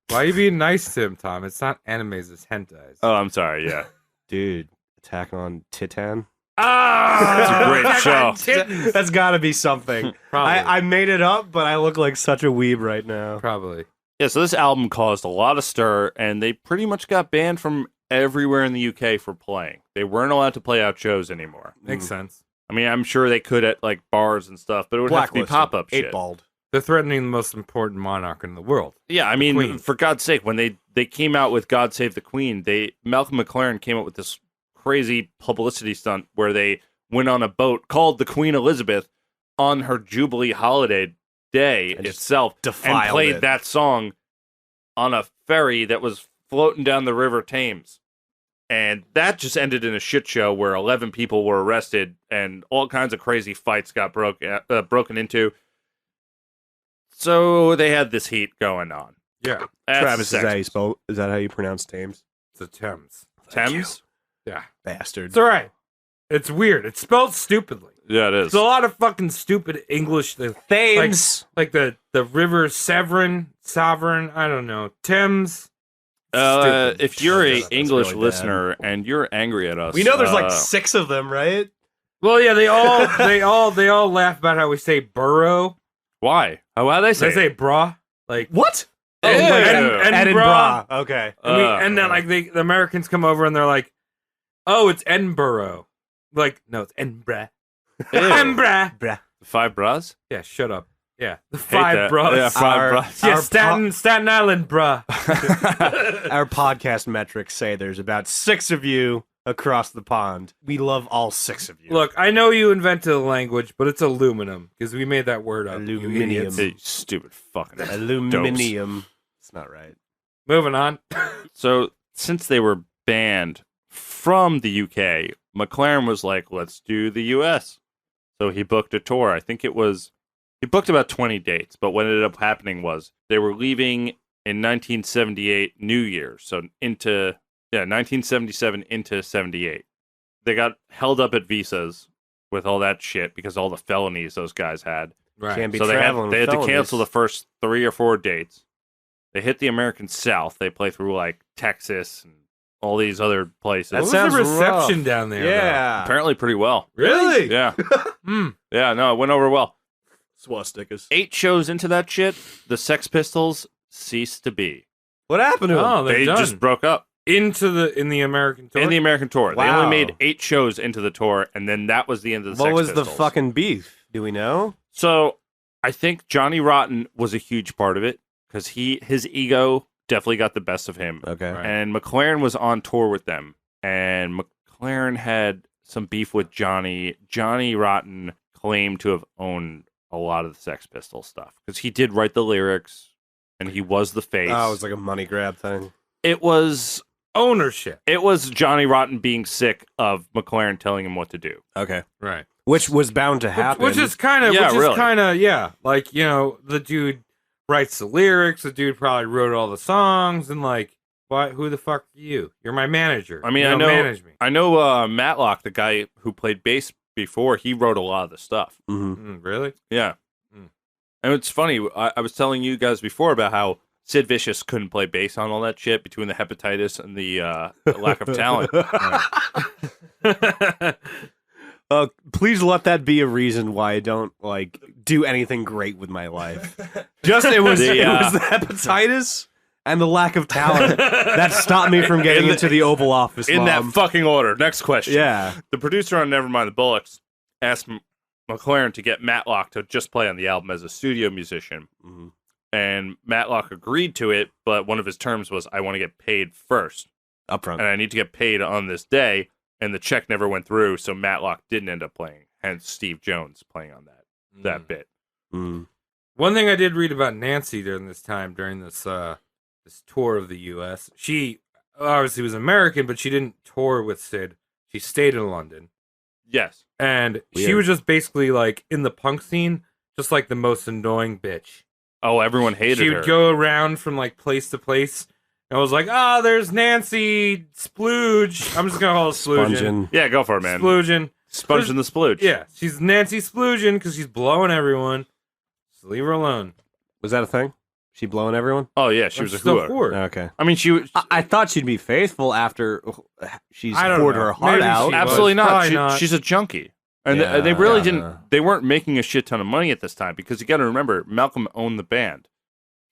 why are you being nice to him, Tom? It's not animes, it's hentais. Oh, I'm sorry. Yeah. Dude, Attack on Titan. Ah, It's a great show. That's got to be something. Probably. I made it up, but I look like such a weeb right now. Probably. Yeah, so this album caused a lot of stir, and they pretty much got banned from everywhere in the UK for playing. They weren't allowed to play out shows anymore. Makes sense. I mean, I'm sure they could at like bars and stuff, but it would have to be Blacklisted. pop-up shit. Eight balled. They're threatening the most important monarch in the world. Yeah, I mean, Queen. for God's sake, when they came out with God Save the Queen, Malcolm McLaren came up with this crazy publicity stunt where they went on a boat called the Queen Elizabeth on her Jubilee holiday day And just itself and defiled played it. that song on a ferry that was floating down the River Thames. And that just ended in a shit show where 11 people were arrested and all kinds of crazy fights got broken into. So they had this heat going on. Yeah. That's Travis, sex. is that how you pronounce Thames? It's a Thames. Thames? Yeah. Bastard. It's all right. It's weird. It's spelled stupidly. Yeah, it is. It's a lot of fucking stupid English things. Thames. Like the river Severn, I don't know. Thames. Stupid. If you're a That's English really bad. listener and you're angry at us, We know there's like 6 of them, right? Well, yeah, they all laugh about how we say burrow. why? How they say? They say bra. Like What? Ew. like Ed- Edinburgh. Okay. and then like the Americans come over and they're like, "Oh, it's Edinburgh." Like, no, it's Edinburgh. Ew. Edinburgh. Bruh. 5 bras? Yeah, shut up. Yeah, the Hate 5 that. bros. Yeah, 5 Our- bras. Yeah, Our Staten Island, bruh. Our podcast metrics say there's about 6 of you across the pond. We love all 6 of you. Look, I know you invented a language, but it's aluminum because we made that word up. you Aluminium. idiots. Hey, stupid fucking Aluminium. It's not right. Moving on. So, since they were banned from the UK, McLaren was like, let's do the US. So he booked a tour. I think he booked about 20 dates, but what ended up happening was they were leaving in 1978 New Year. So 1977 into 78. They got held up at visas with all that shit because all the felonies those guys had. Right. Can't be So they traveling. had to felonies. cancel the first 3 or 4 dates. They hit the American South. They play through like Texas and all these other places. That What was sounds the reception rough. down there? Yeah. Apparently pretty well. Really? Yeah. Hmm. Yeah, no, it went over well. Swastikas. 8 shows into that shit, the Sex Pistols ceased to be. What happened to Oh, him? they're They done. just broke up in the American tour. in the American tour. They Wow. only made 8 shows into the tour, and then that was the end of the What Sex was Pistols. the fucking beef? Do we know? So I think Johnny Rotten was a huge part of it because his ego definitely got the best of him. Okay. Right. And McLaren was on tour with them, and McLaren had some beef with Johnny. Johnny Rotten claimed to have owned a lot of the Sex Pistols stuff because he did write the lyrics, and he was the face. Oh, it was like a money grab thing. It was ownership. Johnny Rotten being sick of McLaren telling him what to do. Okay. Right. Which was bound to happen. Which is kind of, Yeah, really. like, you know, the dude writes the lyrics. The dude probably wrote all the songs, and like, what? Who the fuck are you? You're my manager. I mean, You I don't know- manage me. I know Matlock, the guy who played bass before, he wrote a lot of the stuff. Really? Yeah. Mm. And it's funny, I was telling you guys before about how Sid Vicious couldn't play bass on all that shit between the hepatitis and the lack of talent. Please let that be a reason why I don't like do anything great with my life. Just it was the hepatitis and the lack of talent that stopped me from getting into the Oval Office. In that Mom. fucking order. Next question. Yeah. The producer on Nevermind the Bullocks asked McLaren to get Matlock to just play on the album as a studio musician. Mm-hmm. And Matlock agreed to it, but one of his terms was, I want to get paid first. Upfront. And I need to get paid on this day. And the check never went through, so Matlock didn't end up playing. Hence Steve Jones playing on that bit. Mm. One thing I did read about Nancy during this time, during this this tour of the U.S., she obviously was American, but she didn't tour with Sid. She stayed in London. Yes. And she Weird. was just basically like in the punk scene, just like the most annoying bitch. Oh, everyone hated She her. would go around from like place to place. And I was like, there's Nancy Splooge. I'm just gonna call her Sploogin. Spongin. Yeah, go for it, man. Sploogin. Sponge in the splooge. Yeah, she's Nancy Sploogin because she's blowing everyone. Just leave her alone. Was that a thing? She blowing everyone? Oh, yeah, she was a She's still whore. Okay. I mean, she was... I thought she'd be faithful after she's I don't poured know. her heart Maybe out. she Absolutely was. not. Probably not. She's a junkie. And Yeah, they really yeah. didn't... They weren't making a shit ton of money at this time because you got to remember, Malcolm owned the band.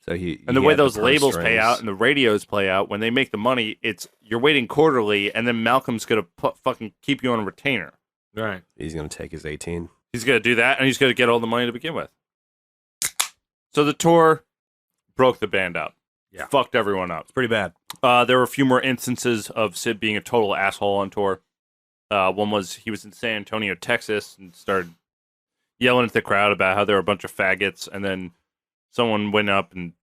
So And the way those labels pay out and the radios play out, when they make the money, you're waiting quarterly, and then Malcolm's going to fucking keep you on a retainer. Right. He's going to take his 18. He's going to do that, and he's going to get all the money to begin with. So the tour broke the band up. Yeah. Fucked everyone up. It's pretty bad. There were a few more instances of Sid being a total asshole on tour. One was he was in San Antonio, Texas, and started yelling at the crowd about how they were a bunch of faggots, and then someone went up and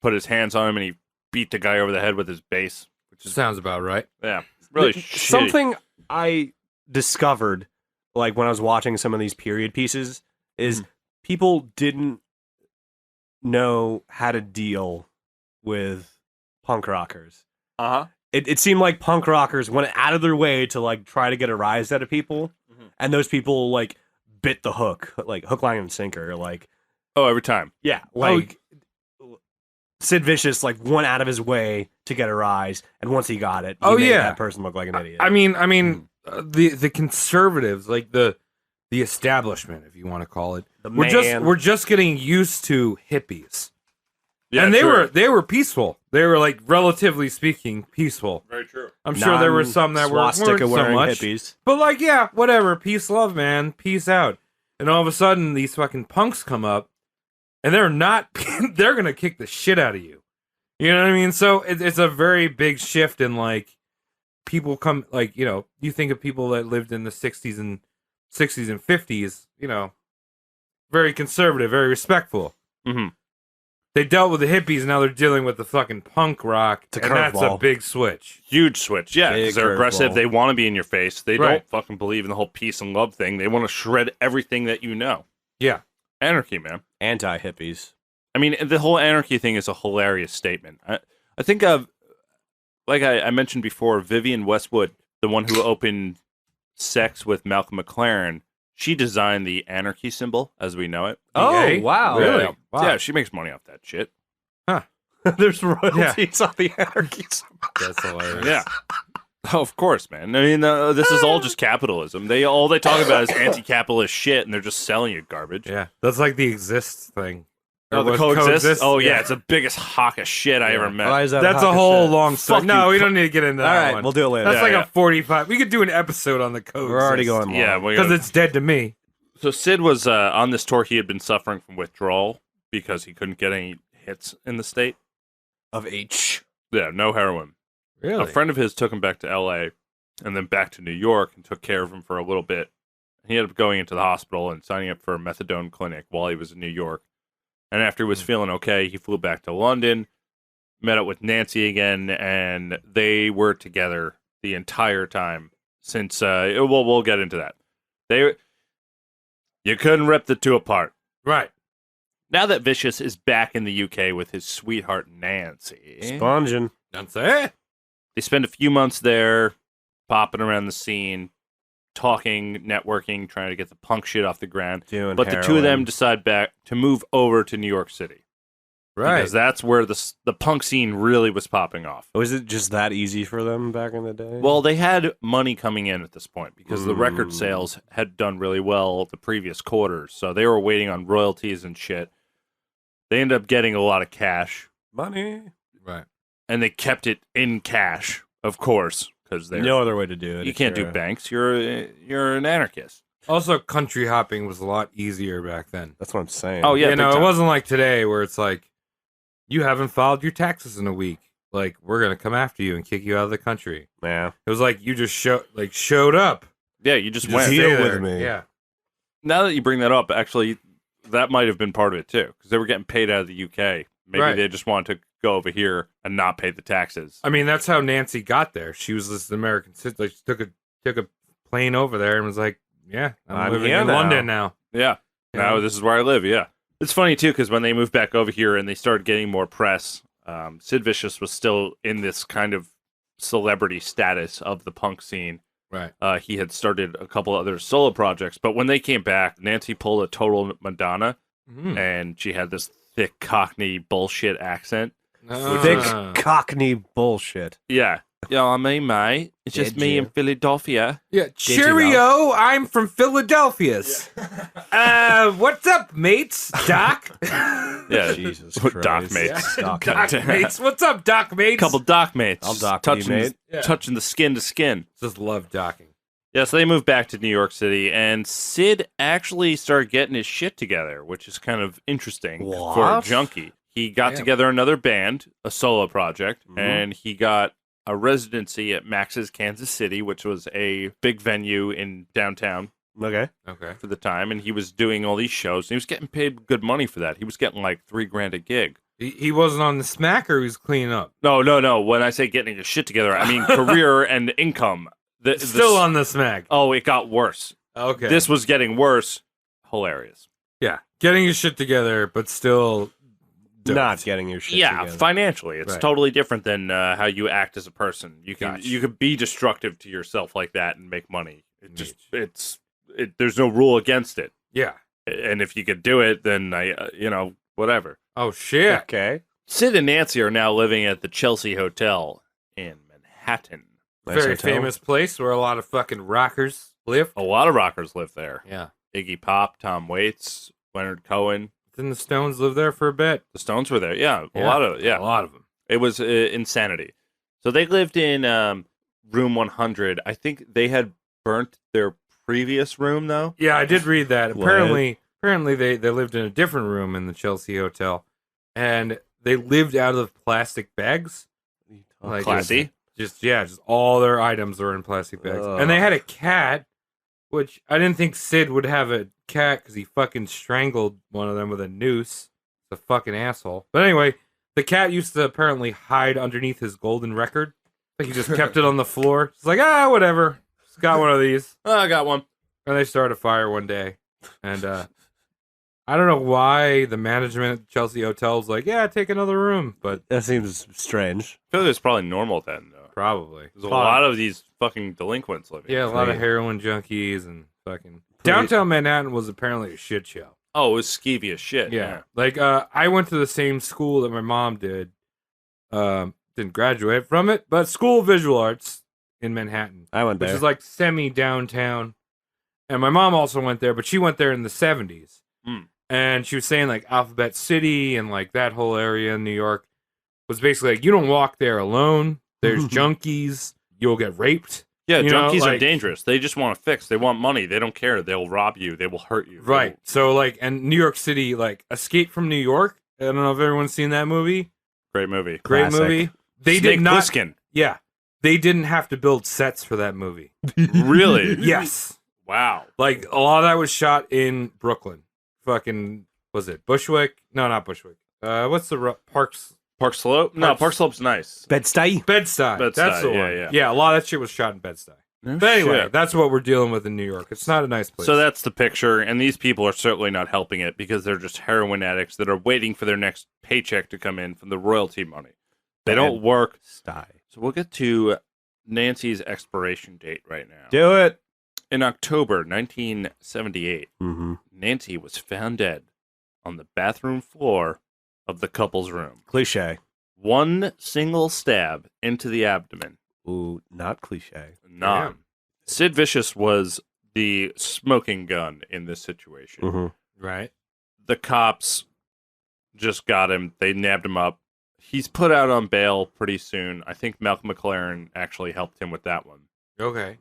put his hands on him, and he beat the guy over the head with his bass. Which is, Sounds about right. yeah, really Th- shitty. Something I discovered, like when I was watching some of these period pieces, is people didn't know how to deal with punk rockers. Uh-huh. It seemed like punk rockers went out of their way to like try to get a rise out of people, and those people like bit the hook, like hook, line, and sinker. Like, Oh, every time. yeah, like Sid Vicious like went out of his way to get a rise, and once he got it, he made that person look like an idiot. I mean, the conservatives, like the establishment, if you want to call it, we're just getting used to hippies. Yeah, and they were peaceful. They were like relatively speaking peaceful. Very true. I'm sure there were some that weren't so much. Hippies. But like, yeah, whatever. Peace, love, man. Peace out. And all of a sudden, these fucking punks come up, and they're not. They're gonna kick the shit out of you. You know what I mean? So it's a very big shift in like people come like you think of people that lived in the 60s and 50s. Very conservative, very respectful. Mm-hmm. They dealt with the hippies, now they're dealing with the fucking punk rock, and that's a big switch. Huge switch, yeah, because they're aggressive. Curveball. They want to be in your face. They don't fucking believe in the whole peace and love thing. They want to shred everything that you know. Yeah. Anarchy, man. Anti-hippies. I mean, the whole anarchy thing is a hilarious statement. I think of, like I mentioned before, Vivienne Westwood, the one who opened Sex with Malcolm McLaren. She designed the anarchy symbol as we know it. Oh, wow. Really? Yeah. Wow. Yeah, she makes money off that shit. There's royalties on the anarchy symbol. That's hilarious. Yeah. Oh, of course, man. I mean, this is all just capitalism. All they talk about is anti-capitalist shit, and they're just selling you garbage. Yeah. That's like the exist thing. Oh, the Or coexist? Oh, yeah. Yeah. It's the biggest hawk of shit I ever met. Why is that That's a hawkish whole shit? long story. Fuck No, you. we don't need to get into All that right, one. we'll do it later. That's like Yeah. a 45. We could do an episode on the code. We're already going long. Yeah, Because it's dead to me. So Sid was on this tour. He had been suffering from withdrawal because he couldn't get any hits in the state. Of H. Yeah, no heroin. Really? A friend of his took him back to L.A. and then back to New York and took care of him for a little bit. He ended up going into the hospital and signing up for a methadone clinic while he was in New York. And after he was feeling okay, he flew back to London, met up with Nancy again, and they were together the entire time since. We'll get into that. You couldn't rip the two apart. Right. Now that Vicious is back in the UK with his sweetheart Nancy, Sponging. That's it. they spend a few months there, popping around the scene, talking, networking, trying to get the punk shit off the ground. Doing But the two of them heroin. decide back to move over to New York City. Right. Because that's where the punk scene really was popping off. Was it just that easy for them back in the day? Well, they had money coming in at this point because the record Mm. sales had done really well the previous quarters. So they were waiting on royalties and shit. They ended up getting a lot of cash, money. Right. and they kept it in cash, of course, because they're No other way to do it. you if can't do you're a- banks. You're an anarchist. Also, country hopping was a lot easier back then. That's what I'm saying. Oh yeah, You big know, it time. wasn't like today where it's like, you haven't filed your taxes in a week. Like, we're going to come after you and kick you out of the country. Yeah. It was like you just showed up. Yeah, you just Just went. deal Stay with there. me. Yeah. Now that you bring that up, actually, that might have been part of it too, because they were getting paid out of the UK. Maybe Right. they just wanted to go over here and not pay the taxes. I mean, that's how Nancy got there. She was this American citizen. Like, she took a plane over there and was like, "Yeah, I'm I'm living here in now." London now." Yeah. Now Yeah. this is where I live. Yeah. It's funny too, because when they moved back over here and they started getting more press, Sid Vicious was still in this kind of celebrity status of the punk scene. Right. He had started a couple other solo projects, but when they came back, Nancy pulled a total Madonna, and she had this thick Cockney bullshit accent. Thick Ah. Cockney bullshit. Yeah. Yeah, I mean, mate, it's just Did me you? in Philadelphia. Yeah, you cheerio! I'm from Philadelphia's. What's up, mates? Doc. Yeah, Jesus Doc Christ. mates. Doc Doc mates. What's up, Doc mates? Couple doc mates. I'll dock touching, you, mate. Yeah. touching the skin to skin. Just love docking. Yeah, so they moved back to New York City, and Sid actually started getting his shit together, which is kind of interesting for a What? junkie. He got Yeah. together another band, a solo project, Mhm. and he got a residency at Max's Kansas City, which was a big venue in downtown Okay. Okay. for the time, and he was doing all these shows, and he was getting paid good money for that. He was getting like $3,000 a gig. He wasn't on the smack, or he was cleaning up. No. When I say getting his shit together, I mean career and income. Still on the smack. Oh, it got worse. Okay. This was getting worse. Hilarious. yeah, getting your shit together, but still Not getting your shit Yeah, together. financially, it's Right. totally different than how you act as a person. You can Gotcha. you could be destructive to yourself like that and make money. There's no rule against it. Yeah. And if you could do it, then whatever. Oh shit. Okay. Sid and Nancy are now living at the Chelsea Hotel in Manhattan. Nice Very hotel. famous place where a lot of fucking rockers live. A lot of rockers live there. Yeah. Iggy Pop, Tom Waits, Leonard Cohen. Didn't the Stones live there for a bit? The Stones were there. Yeah, a Yeah. lot of A lot of them. It was insanity. So they lived in room 100. I think they had burnt their previous room though. Yeah, I did read that. What? Apparently they lived in a different room in the Chelsea Hotel, and they lived out of plastic bags. Like, Classy. Just all their items are in plastic bags. And they had a cat, which I didn't think Sid would have a cat because he fucking strangled one of them with a noose. It's a fucking asshole. But anyway, the cat used to apparently hide underneath his golden record. Like he just kept it on the floor. It's like, whatever. Just got one of these. Oh, I got one. And they started a fire one day. And I don't know why the management at Chelsea Hotel was like, yeah, take another room. But That seems strange. I feel like it's probably normal then though. probably. There's a lot of these fucking delinquents living. Yeah, a lot of heroin junkies and fucking... Downtown Manhattan was apparently a shit show. Oh, it was skeevy as shit. Yeah. Like, I went to the same school that my mom did. Didn't graduate from it, but School of Visual Arts in Manhattan. I went Which there. is like semi-downtown. And my mom also went there, but she went there in the 70s. Mm. And she was saying, like, Alphabet City and, like, that whole area in New York was basically like, you don't walk there alone. There's junkies. You'll get raped. Yeah, You know, junkies are like- dangerous. They just want to fix. They want money. They don't care. They'll rob you. They will hurt you. Right. So, like, and New York City, like, Escape from New York. I don't know if everyone's seen that movie. Great movie. Great Classic. movie. They Snake did not. Plissken. Yeah. They didn't have to build sets for that movie. Really? Yes. Wow. Like, a lot of that was shot in Brooklyn. Fucking, was it Bushwick? No, not Bushwick. What's the Parks? Park Slope? No, Parks- Park Slope's nice. Bed-Stuy? Bed-Stuy. Bed-Stuy, That's the yeah, one. yeah. A lot of that shit was shot in Bed-Stuy. But anyway, that's what we're dealing with in New York. It's not a nice place. So that's the picture, and these people are certainly not helping it because they're just heroin addicts that are waiting for their next paycheck to come in from the royalty money. They don't work. Sty. So we'll get to Nancy's expiration date right now. Do it. In October 1978, Mm-hmm. Nancy was found dead on the bathroom floor of the couple's room. Cliche. One single stab into the abdomen. Ooh, not cliche. None. Damn. Sid Vicious was the smoking gun in this situation. Mm-hmm. right. The cops just got him. They nabbed him up. He's put out on bail pretty soon. I think Malcolm McLaren actually helped him with that one. Okay.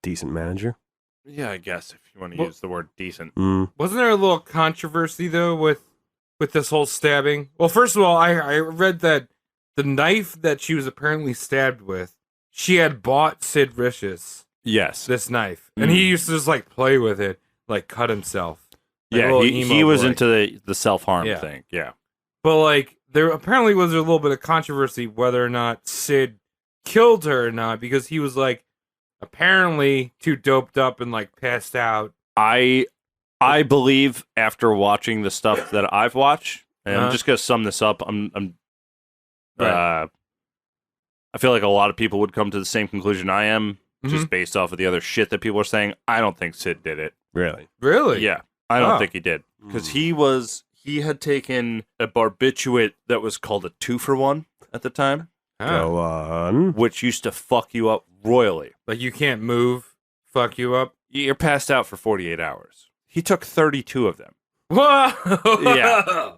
Decent manager. Yeah, I guess if you want to Well- use the word decent. Mm. Wasn't there a little controversy though with this whole stabbing? Well, first of all, I read that the knife that she was apparently stabbed with, she had bought Sid Vicious Yes. this knife, and he used to just like play with it, like cut himself. Like a Yeah, little he emo was boy. into the self-harm Yeah. thing. Yeah. But like there apparently was a little bit of controversy whether or not Sid killed her or not, because he was like apparently too doped up and like passed out. I believe after watching the stuff that I've watched, and I'm Uh-huh. just gonna sum this up. I'm Right. I feel like a lot of people would come to the same conclusion I am, Mm-hmm. just based off of the other shit that people are saying. I don't think Sid did it. Really? Really? Yeah, I don't Oh. think he did because he had taken a barbiturate that was called a 2-for-1 at the time, Huh. Go on. which used to fuck you up royally. Like you can't move, fuck you up. You're passed out for 48 hours. He took 32 of them. Whoa! Yeah.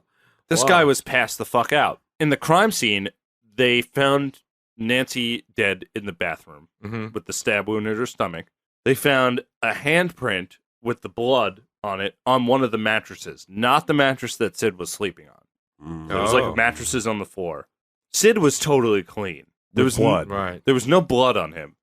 This Wow. guy was passed the fuck out. In the crime scene, they found Nancy dead in the bathroom hmm with the stab wound in her stomach. They found a handprint with the blood on it on one of the mattresses, not the mattress that Sid was sleeping on. Mm. There was Oh. like mattresses on the floor. Sid was totally clean. There With was blood. Right. There was no blood on him.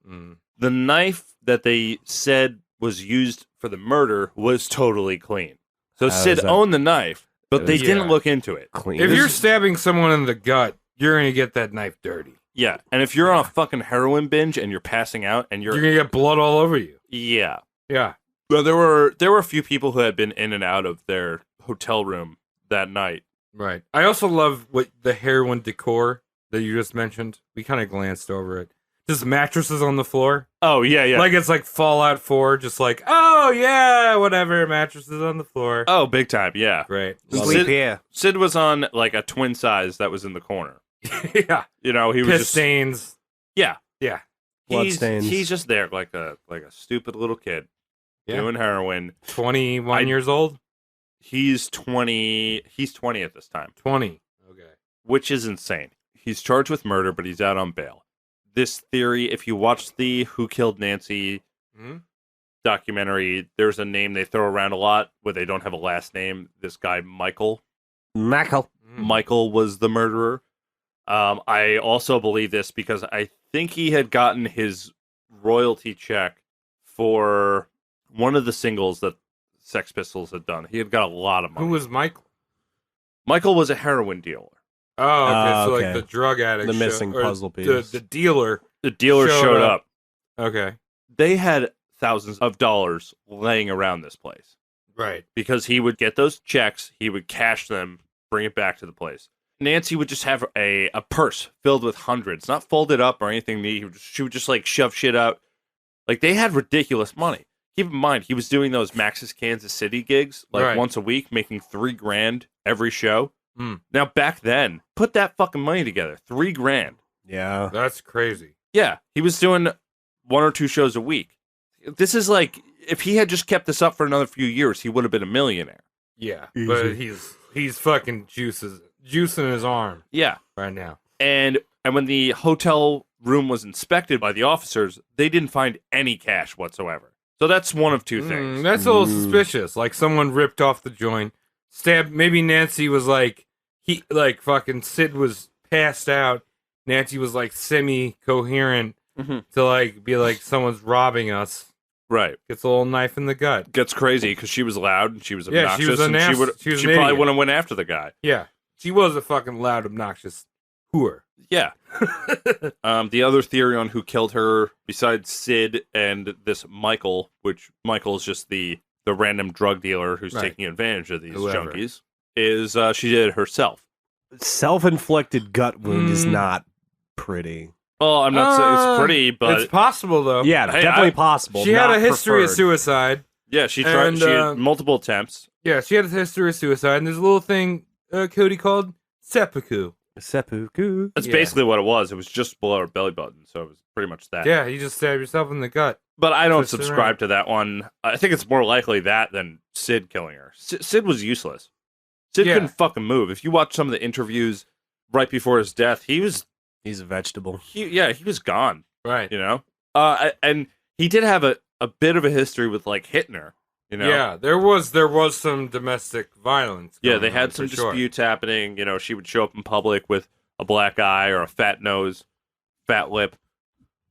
Mm. The knife that they said was used for the murder was totally clean. So How Sid is that- owned the knife, but they Yeah. didn't look into it. Clean. If you're stabbing someone in the gut, you're gonna get that knife dirty. Yeah, and if you're on a fucking heroin binge and you're passing out and You're gonna get blood all over you. yeah. Yeah. Well, there were a few people who had been in and out of their hotel room that night. Right. I also love what the heroin decor that you just mentioned. We kind of glanced over it. Just mattresses on the floor. Oh yeah, yeah. Like it's like Fallout 4, just like, oh yeah, whatever, mattresses on the floor. Oh, big time. Yeah. Great. Sleep here. Sid was on like a twin size that was in the corner. Yeah. You know, he was Piss just stains. yeah. Yeah. Bloodstains. He's just there like a stupid little kid Yeah. doing heroin. 21 years old? He's 20. He's 20 at this time, 20. Okay. which is insane. He's charged with murder, but he's out on bail. This theory, if you watch the Who Killed Nancy documentary, there's a name they throw around a lot where they don't have a last name. This guy, Michael. Michael was the murderer. I also believe this because I think he had gotten his royalty check for one of the singles that Sex Pistols had done. He had got a lot of money. Who was Michael? Michael was a heroin dealer. Oh, okay. So okay. like the drug addict. The missing or puzzle piece. The dealer. The dealer showed up. Okay. They had thousands of dollars laying around this place Right. because he would get those checks, he would cash them, bring it back to the place. Nancy would just have a purse filled with hundreds, not folded up or anything. She would just like shove shit out. Like they had ridiculous money. Keep in mind, he was doing those Max's Kansas City gigs like Right. once a week, making $3,000 every show. Now back then, put that fucking money together, $3,000. Yeah. That's crazy. Yeah, he was doing 1 or 2 shows a week. This is like if he had just kept this up for another few years, he would have been a millionaire. Yeah. Easy. But he's fucking juicing his arm Yeah. right now. And when the hotel room was inspected by the officers, they didn't find any cash whatsoever. So that's one of two things. That's a little suspicious. Like someone ripped off the joint, stabbed. Maybe Nancy was like, fucking Sid was passed out. Nancy was like semi-coherent to like be like, someone's robbing us. Right. Gets a little knife in the gut. Gets crazy because she was loud and she was Yeah, obnoxious. she was and she was she an probably idiot. wouldn't have went after the guy. Yeah. She was a fucking loud, obnoxious whore. Yeah. The other theory on who killed her, besides Sid and this Michael, which Michael is just the random drug dealer who's Right. taking advantage of these Whoever. junkies, is she did it herself. Self-inflicted gut wound is not pretty. Well, I'm not saying it's pretty, but It's possible though. Yeah, Hey, definitely possible. She had not a history of preferred. suicide. yeah, she tried. And, She had multiple attempts. Yeah, she had a history of suicide, and there's a little thing Cody called seppuku. Seppuku. That's Yeah. basically what it was. It was just below her belly button, so it was pretty much that. Yeah, you just stab yourself in the gut. But I don't Twist it subscribe around. to that one. I think it's more likely that than Sid killing her. Sid was useless. Sid Yeah. couldn't fucking move. If you watch some of the interviews right before his death, He's a vegetable. he was gone. Right. You know, and he did have a bit of a history with like hitting her. You know, Yeah, there was some domestic violence. yeah, going they on, had some for sure. disputes happening. You know, she would show up in public with a black eye or a fat nose, fat lip.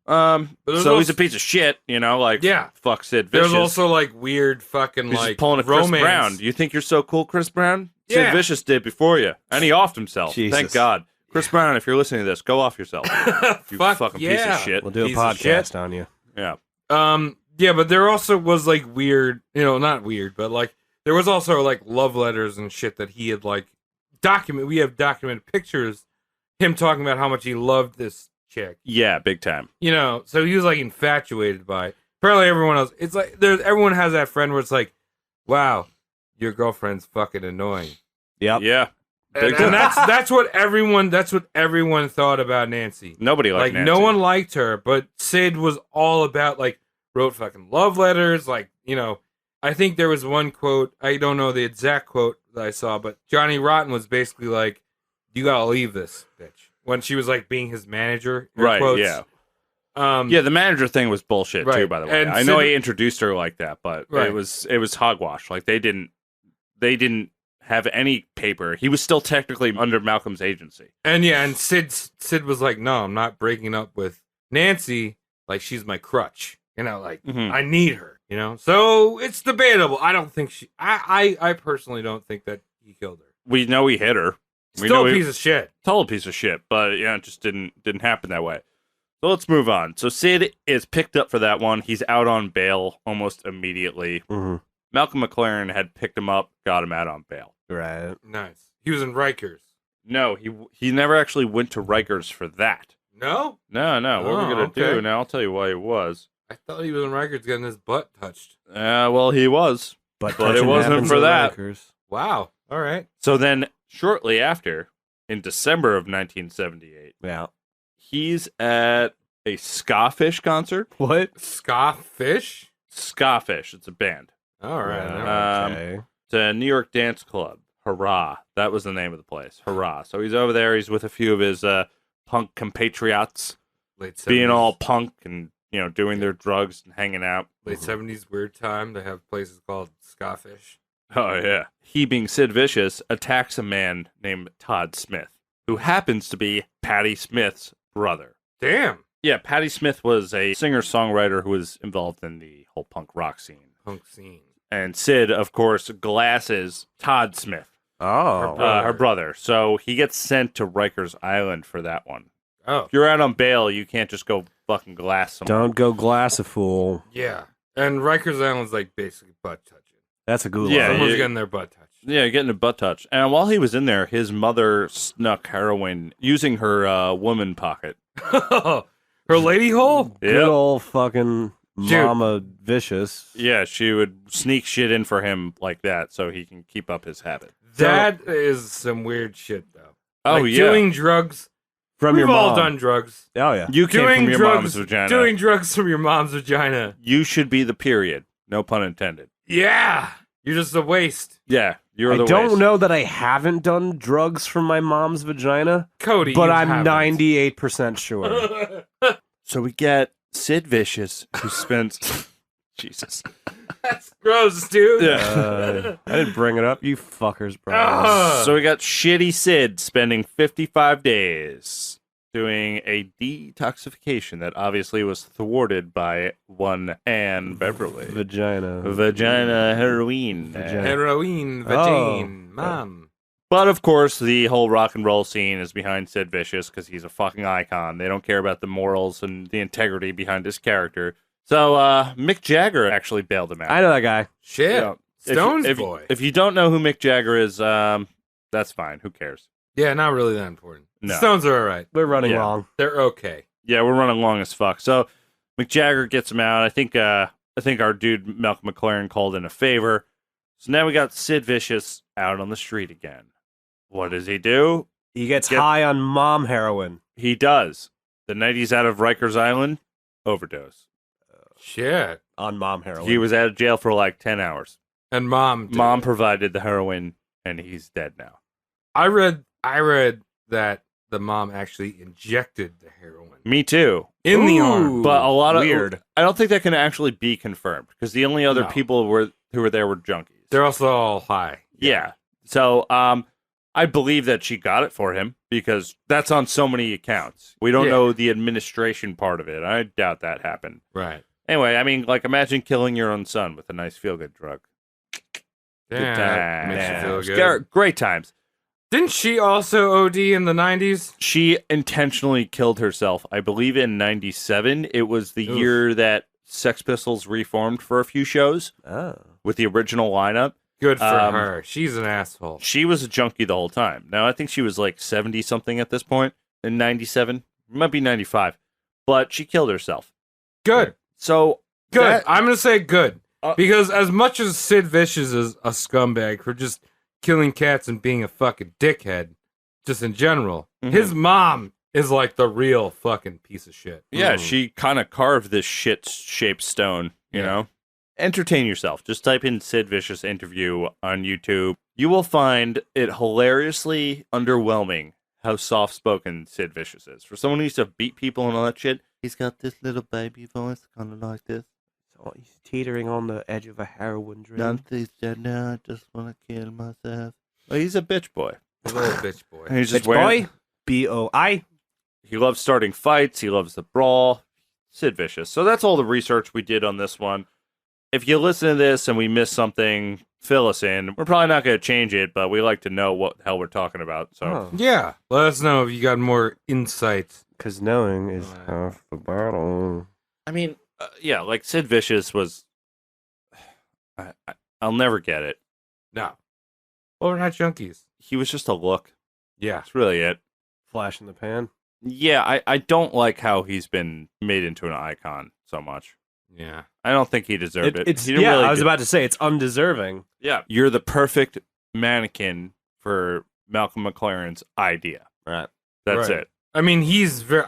But there's So he's also- a piece of shit. You know, like Yeah. fuck Sid Vicious. There's also like weird fucking He's like just pulling a Chris romance. Brown. You think you're so cool, Chris Brown? Yeah. Sid Vicious did before you, and he offed himself. Jesus. Thank God. Chris Brown, if you're listening to this, go off yourself. You Fuck fucking piece yeah. of shit. We'll do a Piece of shit. podcast on you. Yeah. Yeah, but there also was like weird, not weird, but like there was also like love letters and shit that he had like we have documented pictures him talking about how much he loved this chick. Yeah, big time. So he was like infatuated by it. Apparently everyone else, it's like everyone has that friend where it's like, wow, your girlfriend's fucking annoying. Yep. Yeah. And, Big time. that's what everyone thought about Nancy. Nobody Like liked Nancy. no one liked her, but Sid was all about like wrote fucking love letters. Like I think there was one quote. I don't know the exact quote that I saw, but Johnny Rotten was basically like, "You gotta leave this bitch." When she was like being his manager, air Right, quotes. yeah. Um, Yeah, the manager thing was bullshit too, Right. by the way. And I know Sid- he introduced her like that, but Right. it was hogwash. Like they didn't have any paper. He was still technically under Malcolm's agency. and Sid was like, "No, I'm not breaking up with Nancy. Like she's my crutch. Like Mhm. I need her. So it's debatable. I don't think I personally don't think that he killed her. We know he hit her. We Still know a he- piece of shit. Total piece of shit, but yeah, it just didn't happen that way. So let's move on. So Sid is picked up for that one. He's out on bail almost immediately. Mm-hmm. Malcolm McLaren had picked him up, got him out on bail. Right. Nice. He was in Rikers. No, he never actually went to Rikers for that. No? No. What we're Oh, gonna okay. do now? I'll tell you why he was. I thought he was on records getting his butt touched. Well, he was, but it touching wasn't happens for at that. Rikers. Wow. All right. So then, shortly after, in December of 1978, Yeah. he's at a Skafish concert. What? Scottfish? Skafish, it's a band. All right. Okay. It's a New York dance club. Hurrah. That was the name of the place. Hurrah. So he's over there. He's with a few of his punk compatriots, Late 70s. being all punk and, doing their drugs and hanging out. Late 70s weird time. They have places called Scottfish. Oh, yeah. He, being Sid Vicious, attacks a man named Todd Smith, who happens to be Patti Smith's brother. Damn. Yeah, Patti Smith was a singer-songwriter who was involved in the whole punk rock scene. Punk scene. And Sid, of course, glasses Todd Smith, Oh. her brother. So he gets sent to Rikers Island for that one. Oh. If you're out on bail, you can't just go fucking glass someone. Don't go glass a fool. Yeah. And Rikers Island's like basically butt touching. That's a gulag. Yeah, Someone's you- getting their butt touched. Yeah, getting a butt touch. And while he was in there, his mother snuck heroin using her woman pocket. Her lady hole? Good old fucking Mama Vicious. Yeah, she would sneak shit in for him like that so he can keep up his habit. That is some weird shit, though. Oh, Like yeah. doing drugs. From We've your all mom. done drugs. Oh, yeah. You came Doing from your drugs, mom's vagina. Doing drugs from your mom's vagina. You should be the period. No pun intended. Yeah. You're just a waste. Yeah, you're I the don't waste. know that I haven't done drugs from my mom's vagina, Cody, but you I'm haven't. 98% sure. So we get Sid Vicious, who spends... Jesus. That's gross, dude. I didn't bring it up. You fuckers, bro. Ugh. So we got Shitty Sid spending 55 days doing a detoxification that obviously was thwarted by one Anne Beverly. Vagina. Vagina heroin. Vagina. Heroin, Oh. vagine, mom. But of course, the whole rock and roll scene is behind Sid Vicious because he's a fucking icon. They don't care about the morals and the integrity behind his character. So Mick Jagger actually bailed him out. I know that guy. Shit. Yeah. Stones if, boy. If you don't know who Mick Jagger is, that's fine. Who cares? Yeah, not really that important. No. Stones are all right. We're running Yeah. long. They're okay. Yeah, we're running long as fuck. So Mick Jagger gets him out. I think our dude Malcolm McLaren called in a favor. So now we got Sid Vicious out on the street again. What does he do? He gets Get- high on mom heroin. He does. The night he's out of Rikers Island, overdose. Shit. On mom heroin. He was out of jail for like 10 hours. And mom. did Mom it. provided the heroin, and he's dead now. I read that the mom actually injected the heroin Me too. in the Ooh. arm. But a lot of Weird. I don't think that can actually be confirmed because the only other No. people who were there were junkies. They're also all high. Yeah. So I believe that she got it for him because that's on so many accounts. We don't Yeah. know the administration part of it. I doubt that happened. Right. Anyway, I mean, like, imagine killing your own son with a nice feel-good drug. Yeah, that makes you feel Times. good. Great times. Didn't she also OD in the 90s? She intentionally killed herself. I believe in 97. It was the Oof. year that Sex Pistols reformed for a few shows Oh. with the original lineup. Good for Um, her. She's an asshole. She was a junkie the whole time. Now, I think she was like 70 something at this point in 97. It might be 95. But she killed herself. Good. So, Good. that- I'm going to say good. Uh, Because as much as Sid Vicious is a scumbag for just killing cats and being a fucking dickhead, just in general, Mhm. his mom is like the real fucking piece of shit. yeah, she kind of carved this shit-shaped stone, you Yeah. know? Entertain yourself. Just type in Sid Vicious interview on YouTube. You will find it hilariously underwhelming how soft-spoken Sid Vicious is. For someone who used to beat people and all that shit, he's got this little baby voice, kind of like this. So he's teetering on the edge of a heroin dream. Nothing's dead now, I just want to kill myself. Well, he's a bitch boy. He's a little bitch boy. And he's just Bitch wearing... boy. B-O-I. He loves starting fights. He loves the brawl. Sid Vicious. So that's all the research we did on this one. If you listen to this and we miss something, fill us in. We're probably not going to change it, but we like to know what the hell we're talking about. So Oh. Yeah. Let us know if you got more insight. Because knowing is half the battle. I mean, yeah, like Sid Vicious was. I'll never get it. No. Well, we're not junkies. He was just a look. Yeah. That's really it. Flash in the pan. Yeah, I don't like how he's been made into an icon so much. Yeah. I don't think he deserved it. It's He didn't really I was do- about to say it's undeserving. Yeah, you're the perfect mannequin for Malcolm McLaren's idea. Right. That's Right. it. I mean,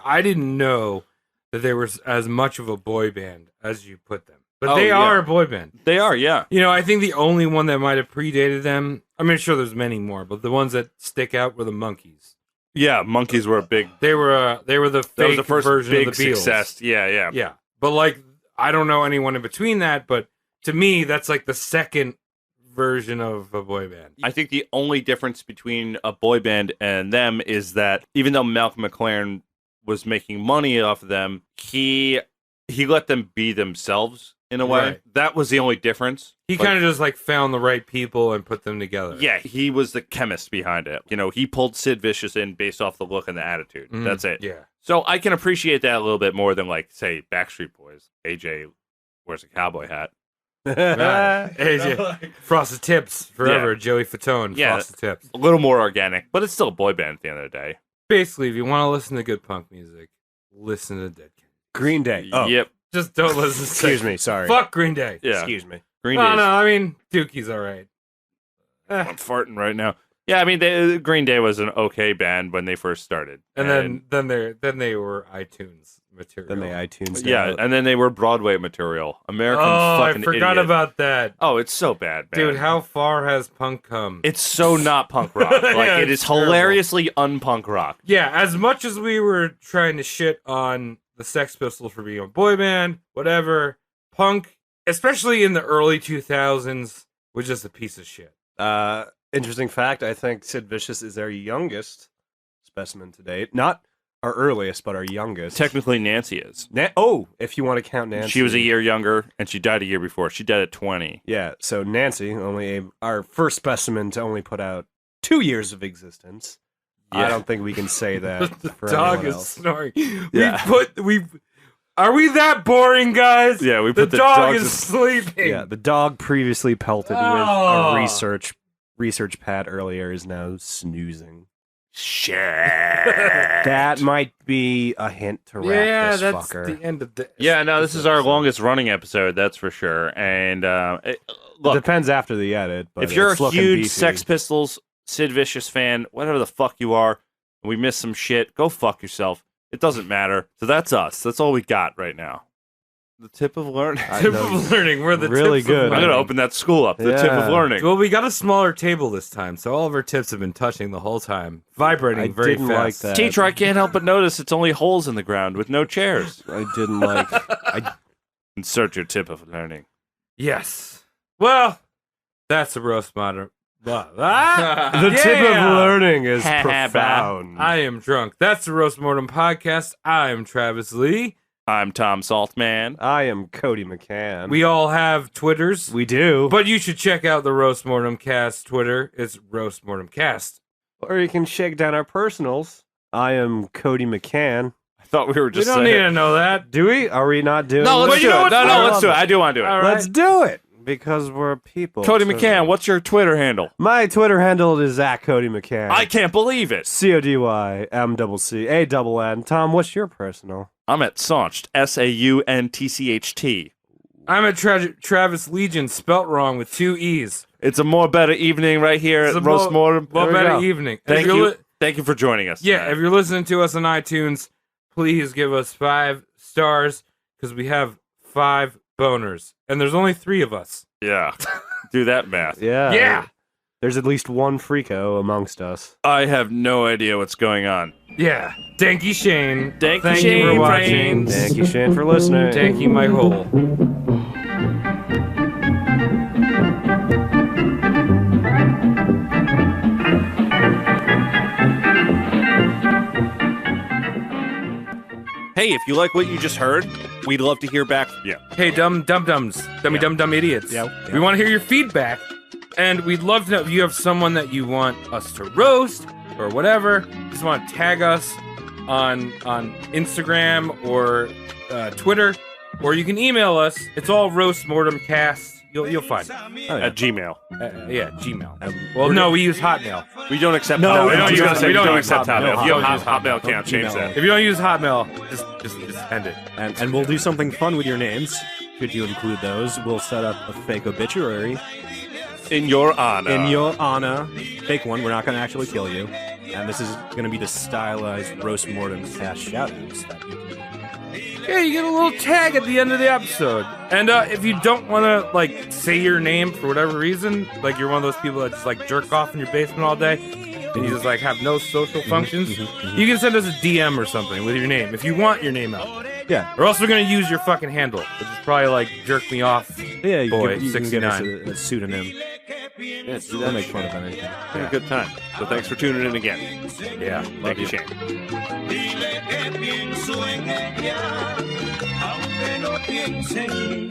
I didn't know that they were as much of a boy band as you put them. But Oh, they yeah. are a boy band. They are, yeah. You know, I think the only one that might have predated them, I mean, sure, there's many more, but the ones that stick out were the Monkees. Yeah, Monkeys were a big. They were the fake That was the first version big of the Beatles. success. Yeah. Yeah, but like, I don't know anyone in between that, but to me, that's like the second version of a boy band. I think the only difference between a boy band and them is that even though Malcolm McLaren was making money off of them, he let them be themselves in a way. Right. That was the only difference. He Like, kind of just like found the right people and put them together. yeah, he was the chemist behind it. You know, he pulled Sid Vicious in based off the look and the attitude. Mhm. That's it. Yeah. So I can appreciate that a little bit more than, like, say, Backstreet Boys. AJ wears a cowboy hat. AJ, Frosted Tips forever. Joey Fatone, Yeah. Frosted Tips. A little more organic, but it's still a boy band at the end of the day. Basically, if you want to listen to good punk music, listen to Dead Kennedys. Green Day. Oh, Yep. Just don't listen. excuse me. Sorry. Fuck Green Day. Yeah. Excuse me. Green No, Day's- no. I mean, Dookie's all right. I'm farting right now. Yeah, I mean, Green Day was an okay band when they first started, And then they were iTunes material. Then they iTunes. yeah, and then they were Broadway material. American Oh, I fucking forgot idiot. about that. Oh, it's so bad, man. Dude, how far has punk come? It's so not punk rock. Like, Yeah, it it's is terrible. hilariously unpunk rock. Yeah, as much as we were trying to shit on the Sex Pistols for being a boy band, whatever, punk, especially in the early 2000s, was just a piece of shit. Interesting fact. I think Sid Vicious is our youngest specimen to date. Not our earliest, but our youngest. Technically, Nancy is. If you want to count Nancy. She was a year younger, and she died a year before. She died at 20. Yeah, so Nancy, our first specimen to only put out 2 years of existence. Yeah. I don't think we can say that The for dog anyone is else. snoring. Yeah. Are we that boring, guys? Yeah, we The put the dog dogs is sleeping. Yeah, the dog previously pelted with Oh. a research pad earlier is now snoozing. Shit. That might be a hint to wrap Yeah, this that's fucker. the end of the. Yeah, no, this is our longest running episode, that's for sure. And It look, depends after the edit. But if you're it's a looking huge beefy. Sex Pistols, Sid Vicious fan, whatever the fuck you are, and we missed some shit, go fuck yourself. It doesn't matter. So that's us. That's all we got right now. The tip of learning. Tip of learning. We're the Really tips good. Of I'm learning. going to open that school up. The tip of Yeah. learning. Well, we got a smaller table this time, so all of our tips have been touching the whole time, vibrating I very didn't fast. like that. Teacher, I can't help but notice it's only holes in the ground with no chairs. I didn't like. Insert your tip of learning. Yes. Well, that's a roast modern. The tip of learning is Ha, ha, profound. I am drunk. That's the Roast Mortem Podcast. I am Travis Lee. I'm Tom Saltman. I am Cody McCann. We all have Twitters, we do, but you should check out the Roast Mortem Cast Twitter. It's Roast Mortem Cast. or you can shake down our personals. I am Cody McCann. I thought we were We just don't need saying. to know that. Do we? Are we not doing? No, it? let's But you do know it. what's No, fun? let's do it. I do want to do it. All right. Let's do it because we're people. Cody So- McCann, what's your Twitter handle? My Twitter handle is @Cody McCann. I can't believe it. CODYMCCANN. Tom, what's your personal? I'm at Saunched. SAUNTCHT. I'm at Travis Legion, spelt wrong with 2 E's. It's a more better evening right here It's at a Roast more- Mortem. Well, There we better go. evening. If Thank you're you. li- Thank you for joining us. Yeah, tonight. if you're listening to us on iTunes, please give us 5 stars because we have 5 boners, and there's only 3 of us. Yeah. Do that math. Yeah. Yeah. There's at least one freako amongst us. I have no idea what's going on. Yeah. Thank you, Shane. Thank you, Thank you Shane, for watching. brains. Thank you, Shane, for listening. Thank you, my hole. Hey, if you like what you just heard, we'd love to hear back from you. Hey, dumb dums, dummy Yeah. dumb idiots. Yeah. We want to hear your feedback, and we'd love to know if you have someone that you want us to roast or whatever. Just want to tag us on Instagram or Twitter, or you can email us. It's all roastmortemcast You'll find it. Oh, yeah. At Gmail. Yeah, Gmail. Well, No, we use Hotmail. We don't accept. No, Hotmail. we don't I was use- gonna say we we don't don't use accept Hotmail. Hotmail. If you don't No, use Hotmail, can't change Gmail. that. If you don't use Hotmail, just end it. And we'll do something fun with your names. Should you include those, we'll set up a fake obituary In your honor. in your honor. Fake one. We're not going to actually kill you. And this is going to be the stylized roast mortem cast shoutouts that you can. Yeah, you get a little tag at the end of the episode. And if you don't want to like say your name for whatever reason, like you're one of those people that just like jerk off in your basement all day, and you just like have no social functions, you can send us a DM or something with your name if you want your name out. Yeah. Or else we're gonna use your fucking handle, which is probably like jerk me off. Yeah, Boy, you can give us 69. a pseudonym. Yeah, do We'll that. make fun of anything. Have a good time. So thanks for tuning in again. Yeah, Thank you, Shane. Dile que pienso en ella, aunque no piense en mí.